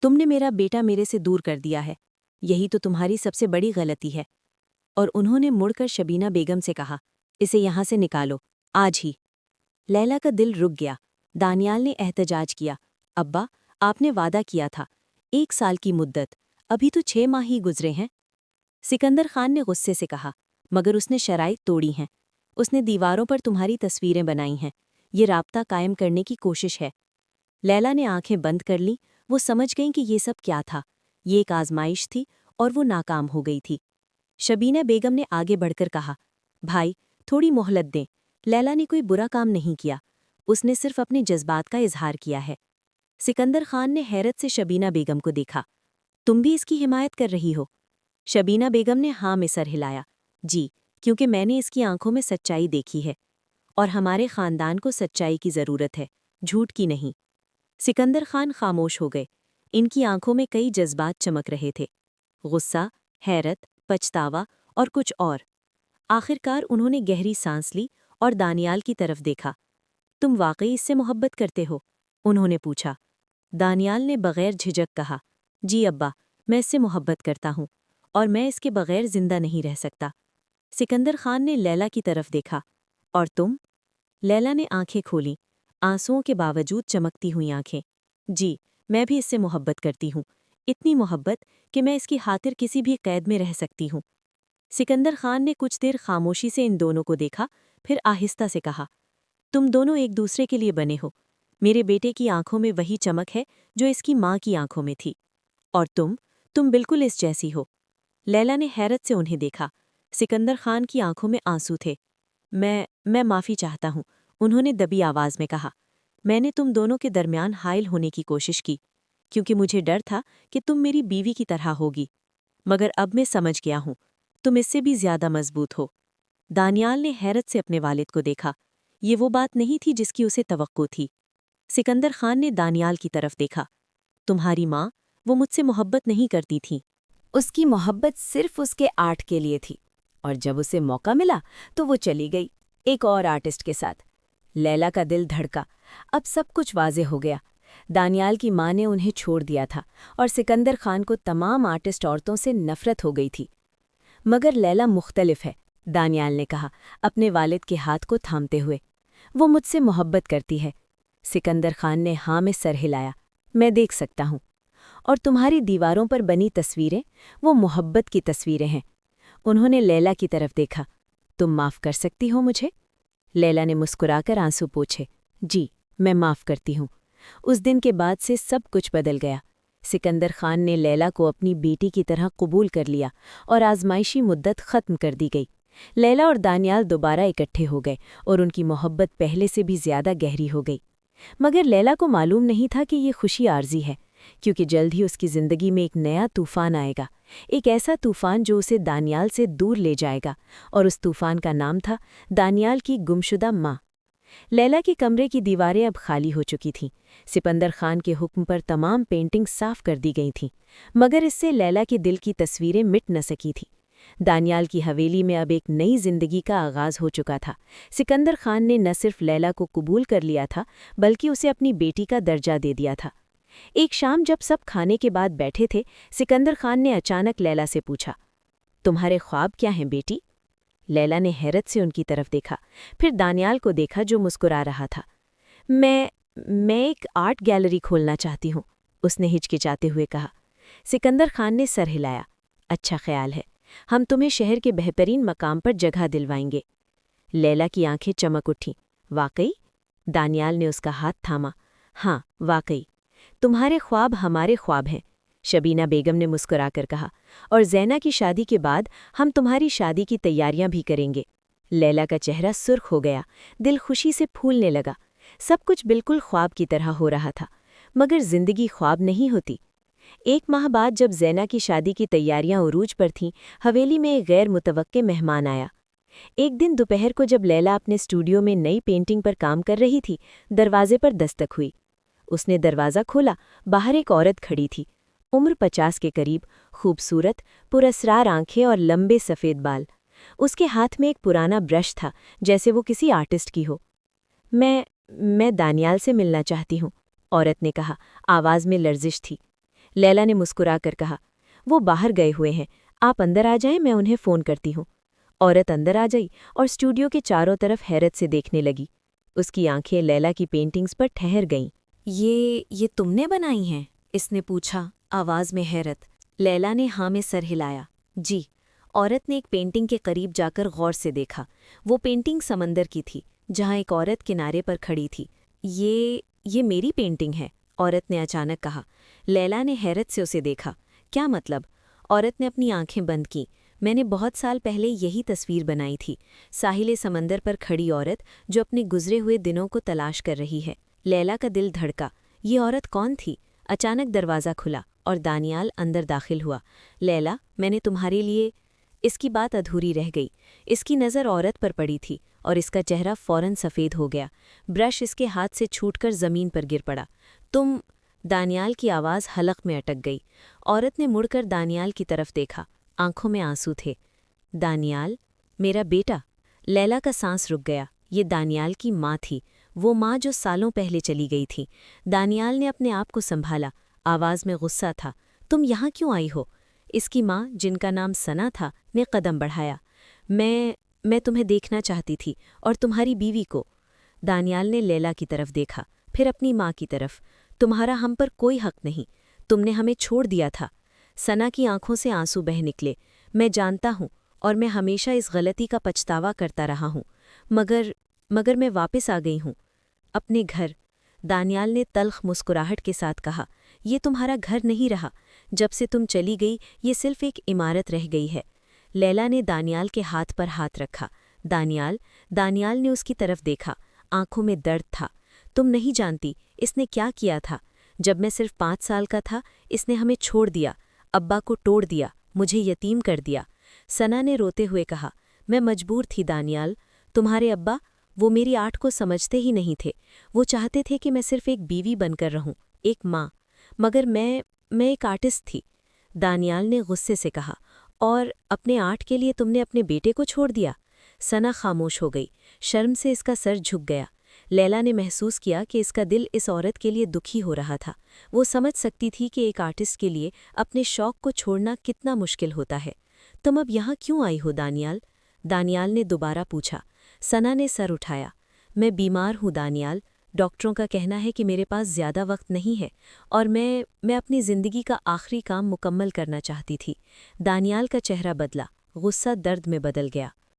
तुमने मेरा बेटा मेरे से दूर कर दिया है, यही तो तुम्हारी सबसे बड़ी गलती है। और उन्होंने मुड़कर शबीना बेगम से कहा, इसे यहाँ से निकालो, आज ही। लैला का दिल रुक गया। दानियाल ने एहतजाज किया। अब्बा, आपने वादा किया था, 1 साल की मुद्दत, अभी तो 6 माह ही गुजरे हैं। सिकंदर खान ने गुस्से से कहा, मगर उसने शराइत तोड़ी हैं। उसने दीवारों पर तुम्हारी तस्वीरें बनाई हैं। ये राब्ता कायम करने की कोशिश है। लैला ने आंखें बंद कर लीं। वो समझ गईं कि ये सब क्या था। ये एक आजमाइश थी और वो नाकाम हो गई थी। शबीना बेगम ने आगे बढ़कर कहा, भाई, थोड़ी मोहलत दें। लैला ने कोई बुरा काम नहीं किया, उसने सिर्फ अपने जज्बात का इजहार किया है। सिकंदर खान ने हैरत से शबीना बेगम को देखा। तुम भी इसकी हिमायत कर रही हो? शबीना बेगम ने हाँ में सर हिलाया। जी, क्योंकि मैंने इसकी आंखों में सच्चाई देखी है और हमारे खानदान को सच्चाई की ज़रूरत है, झूठ की नहीं। सिकंदर खान खामोश हो गए। इनकी आंखों में कई जज्बात चमक रहे थे, गुस्सा, हैरत, पछतावा और कुछ और। आखिरकार उन्होंने गहरी सांस ली और दानियाल की तरफ देखा। तुम वाकई इससे मोहब्बत करते हो? उन्होंने पूछा। दानियाल ने बगैर झिझक कहा, जी अब्बा, मैं इससे मोहब्बत करता हूँ और मैं इसके बगैर जिंदा नहीं रह सकता। सिकंदर खान ने लैला की तरफ देखा। और तुम? लैला ने आंखें खोलीं, आंसुओं के बावजूद चमकती हुई आंखें। जी, मैं भी इससे मोहब्बत करती हूँ, इतनी मोहब्बत कि मैं इसकी खातिर किसी भी कैद में रह सकती हूँ। सिकंदर खान ने कुछ देर खामोशी से इन दोनों को देखा, फिर आहिस्ता से कहा, तुम दोनों एक दूसरे के लिए बने हो। मेरे बेटे की आंखों में वही चमक है जो इसकी माँ की आंखों में थी। और तुम बिल्कुल इस जैसी हो। लैला ने हैरत से उन्हें देखा। सिकंदर खान की आंखों में आंसू थे। मैं माफ़ी चाहता हूँ, उन्होंने दबी आवाज़ में कहा। मैंने तुम दोनों के दरमियान हाइल होने की कोशिश की, क्योंकि मुझे डर था कि तुम मेरी बीवी की तरह होगी। मगर अब मैं समझ गया हूँ, तुम इससे भी ज़्यादा मजबूत हो। दानियाल ने हैरत से अपने वालिद को देखा। ये वो बात नहीं थी जिसकी उसे तवक्को थी। सिकंदर खान ने दानियाल की तरफ देखा। तुम्हारी माँ, वो मुझसे मोहब्बत नहीं करती थी। उसकी मोहब्बत सिर्फ उसके आर्ट के लिए थी, और जब उसे मौका मिला तो वो चली गई एक और आर्टिस्ट के साथ। लैला का दिल धड़का। अब सब कुछ वाज़े हो गया। दानियाल की माँ ने उन्हें छोड़ दिया था और सिकंदर खान को तमाम आर्टिस्ट औरतों से नफरत हो गई थी। मगर लैला मुख्तलिफ है, दानियाल ने कहा, अपने वालिद के हाथ को थामते हुए। वो मुझसे मोहब्बत करती है। सिकंदर खान ने हाँ में सर हिलाया। मैं देख सकता हूँ। और तुम्हारी दीवारों पर बनी तस्वीरें, वो मोहब्बत की तस्वीरें हैं। उन्होंने लैला की तरफ देखा। तुम माफ़ कर सकती हो मुझे? लैला ने मुस्कुराकर आंसू पोंछे। जी, मैं माफ़ करती हूँ। उस दिन के बाद से सब कुछ बदल गया। सिकंदर खान ने लैला को अपनी बेटी की तरह कबूल कर लिया और आजमाइशी मुद्दत ख़त्म कर दी गई। लैला और दानियाल दोबारा इकट्ठे हो गए और उनकी मोहब्बत पहले से भी ज़्यादा गहरी हो गई। मगर लैला को मालूम नहीं था कि ये खुशी आर्जी है, क्योंकि जल्द ही उसकी ज़िंदगी में एक नया तूफ़ान आएगा, एक ऐसा तूफ़ान जो उसे दानियाल से दूर ले जाएगा। और उस तूफ़ान का नाम था दानियाल की गुमशुदा माँ। लैला के कमरे की दीवारें अब खाली हो चुकी थीं। सिकंदर खान के हुक्म पर तमाम पेंटिंग साफ कर दी गई थीं, मगर इससे लैला के दिल की तस्वीरें मिट न सकी थीं। दानियाल की हवेली में अब एक नई जिंदगी का आगाज़ हो चुका था। सिकंदर खान ने न सिर्फ लैला को कबूल कर लिया था, बल्कि उसे अपनी बेटी का दर्जा दे दिया था। एक शाम जब सब खाने के बाद बैठे थे, सिकंदर खान ने अचानक लैला से पूछा, तुम्हारे ख्वाब क्या हैं बेटी? लैला ने हैरत से उनकी तरफ देखा, फिर दानियाल को देखा जो मुस्कुरा रहा था। मैं एक आर्ट गैलरी खोलना चाहती हूँ, उसने हिचकिचाते हुए कहा। सिकंदर खान ने सर हिलाया। अच्छा ख्याल है, हम तुम्हें शहर के बेहतरीन मकाम पर जगह दिलवाएंगे। लैला की आंखें चमक उठीं। वाकई? दानियाल ने उसका हाथ थामा। हाँ, वाकई। तुम्हारे ख्वाब हमारे ख्वाब हैं, शबीना बेगम ने मुस्कुराकर कहा। और ज़ैना की शादी के बाद हम तुम्हारी शादी की तैयारियां भी करेंगे। लैला का चेहरा सुर्ख हो गया, दिल खुशी से फूलने लगा। सब कुछ बिल्कुल ख्वाब की तरह हो रहा था, मगर जिंदगी ख्वाब नहीं होती। एक माह बाद जब ज़ैना की शादी की तैयारियां उरूज पर थीं, हवेली में एक गैर मुतवक्के मेहमान आया। एक दिन दोपहर को जब लैला अपने स्टूडियो में नई पेंटिंग पर काम कर रही थी, दरवाजे पर दस्तक हुई। उसने दरवाज़ा खोला। बाहर एक औरत खड़ी थी, उम्र 50 के करीब, खूबसूरत, पुरस्रार आंखें और लंबे सफ़ेद बाल। उसके हाथ में एक पुराना ब्रश था, जैसे वो किसी आर्टिस्ट की हो। मैं दानियाल से मिलना चाहती हूँ, औरत ने कहा, आवाज़ में लर्जिश थी। लैला ने मुस्कुराकर कहा, वो बाहर गए हुए हैं, आप अंदर आ जाएं, मैं उन्हें फ़ोन करती हूँ। औरत अंदर आ गई और स्टूडियो के चारों तरफ हैरत से देखने लगी। उसकी आंखें लैला की पेंटिंग्स पर ठहर गईं। ये तुमने बनाई हैं? इसने पूछा, आवाज़ में हैरत। लैला ने हाँ में सर हिलाया। जी। औरत ने एक पेंटिंग के करीब जाकर गौर से देखा। वो पेंटिंग समंदर की थी, जहाँ एक औरत किनारे पर खड़ी थी। ये मेरी पेंटिंग है, औरत ने अचानक कहा। लैला ने हैरत से उसे देखा। क्या मतलब? औरत ने अपनी आंखें बंद की। मैंने बहुत साल पहले यही तस्वीर बनाई थी, साहिले समंदर पर खड़ी औरत जो अपने गुजरे हुए दिनों को तलाश कर रही है। लैला का दिल धड़का। ये औरत कौन थी? अचानक दरवाज़ा खुला और दानियाल अंदर दाखिल हुआ। लैला, मैंने तुम्हारे लिए। इसकी बात अधूरी रह गई। इसकी नज़र औरत पर पड़ी थी और इसका चेहरा फौरन सफ़ेद हो गया। ब्रश इसके हाथ से छूटकर ज़मीन पर गिर पड़ा। तुम। दानियाल की आवाज़ हलक में अटक गई। औरत ने मुड़कर दानियाल की तरफ देखा। आंखों में आंसू थे। दानियाल, मेरा बेटा। लैला का सांस रुक गया। ये दानियाल की माँ थी, वो माँ जो सालों पहले चली गई थी। दानियाल ने अपने आप को संभाला। आवाज़ में गुस्सा था। तुम यहाँ क्यों आई हो? इसकी माँ, जिनका नाम सना था, ने कदम बढ़ाया। मैं तुम्हें देखना चाहती थी, और तुम्हारी बीवी को। दानियाल ने लैला की तरफ देखा, फिर अपनी माँ की तरफ। तुम्हारा हम पर कोई हक नहीं, तुमने हमें छोड़ दिया था। सना की आंखों से आंसू बह निकले। मैं जानता हूँ, और मैं हमेशा इस गलती का पछतावा करता रहा हूँ, मगर मैं वापस आ गई हूँ, अपने घर। दानियाल ने तल्ख मुस्कुराहट के साथ कहा, ये तुम्हारा घर नहीं रहा। जब से तुम चली गई, ये सिर्फ एक इमारत रह गई है। लैला ने दानियाल के हाथ पर हाथ रखा। दानियाल ने उसकी तरफ देखा। आंखों में दर्द था। तुम नहीं जानती इसने क्या किया था। जब मैं सिर्फ 5 साल का था, इसने हमें छोड़ दिया, अब्बा को तोड़ दिया, मुझे यतीम कर दिया। सना ने रोते हुए कहा, मैं मजबूर थी दानियाल। तुम्हारे अब्बा, वो मेरी आर्ट को समझते ही नहीं थे। वो चाहते थे कि मैं सिर्फ एक बीवी बनकर रहूं, एक माँ। मगर मैं एक आर्टिस्ट थी। दानियाल ने गुस्से से कहा, और अपने आर्ट के लिए तुमने अपने बेटे को छोड़ दिया? सना खामोश हो गई। शर्म से इसका सर झुक गया। लैला ने महसूस किया कि इसका दिल इस औरत के लिए दुखी हो रहा था। वो समझ सकती थी कि एक आर्टिस्ट के लिए अपने शौक को छोड़ना कितना मुश्किल होता है। तुम अब यहाँ क्यों आई हो दानियाल? दानियाल ने दोबारा पूछा। सना ने सर उठाया। मैं बीमार हूँ दानियाल। डॉक्टरों का कहना है कि मेरे पास ज़्यादा वक्त नहीं है, और मैं अपनी ज़िंदगी का आखिरी काम मुकम्मल करना चाहती थी। दानियाल का चेहरा बदला। गुस्सा दर्द में बदल गया।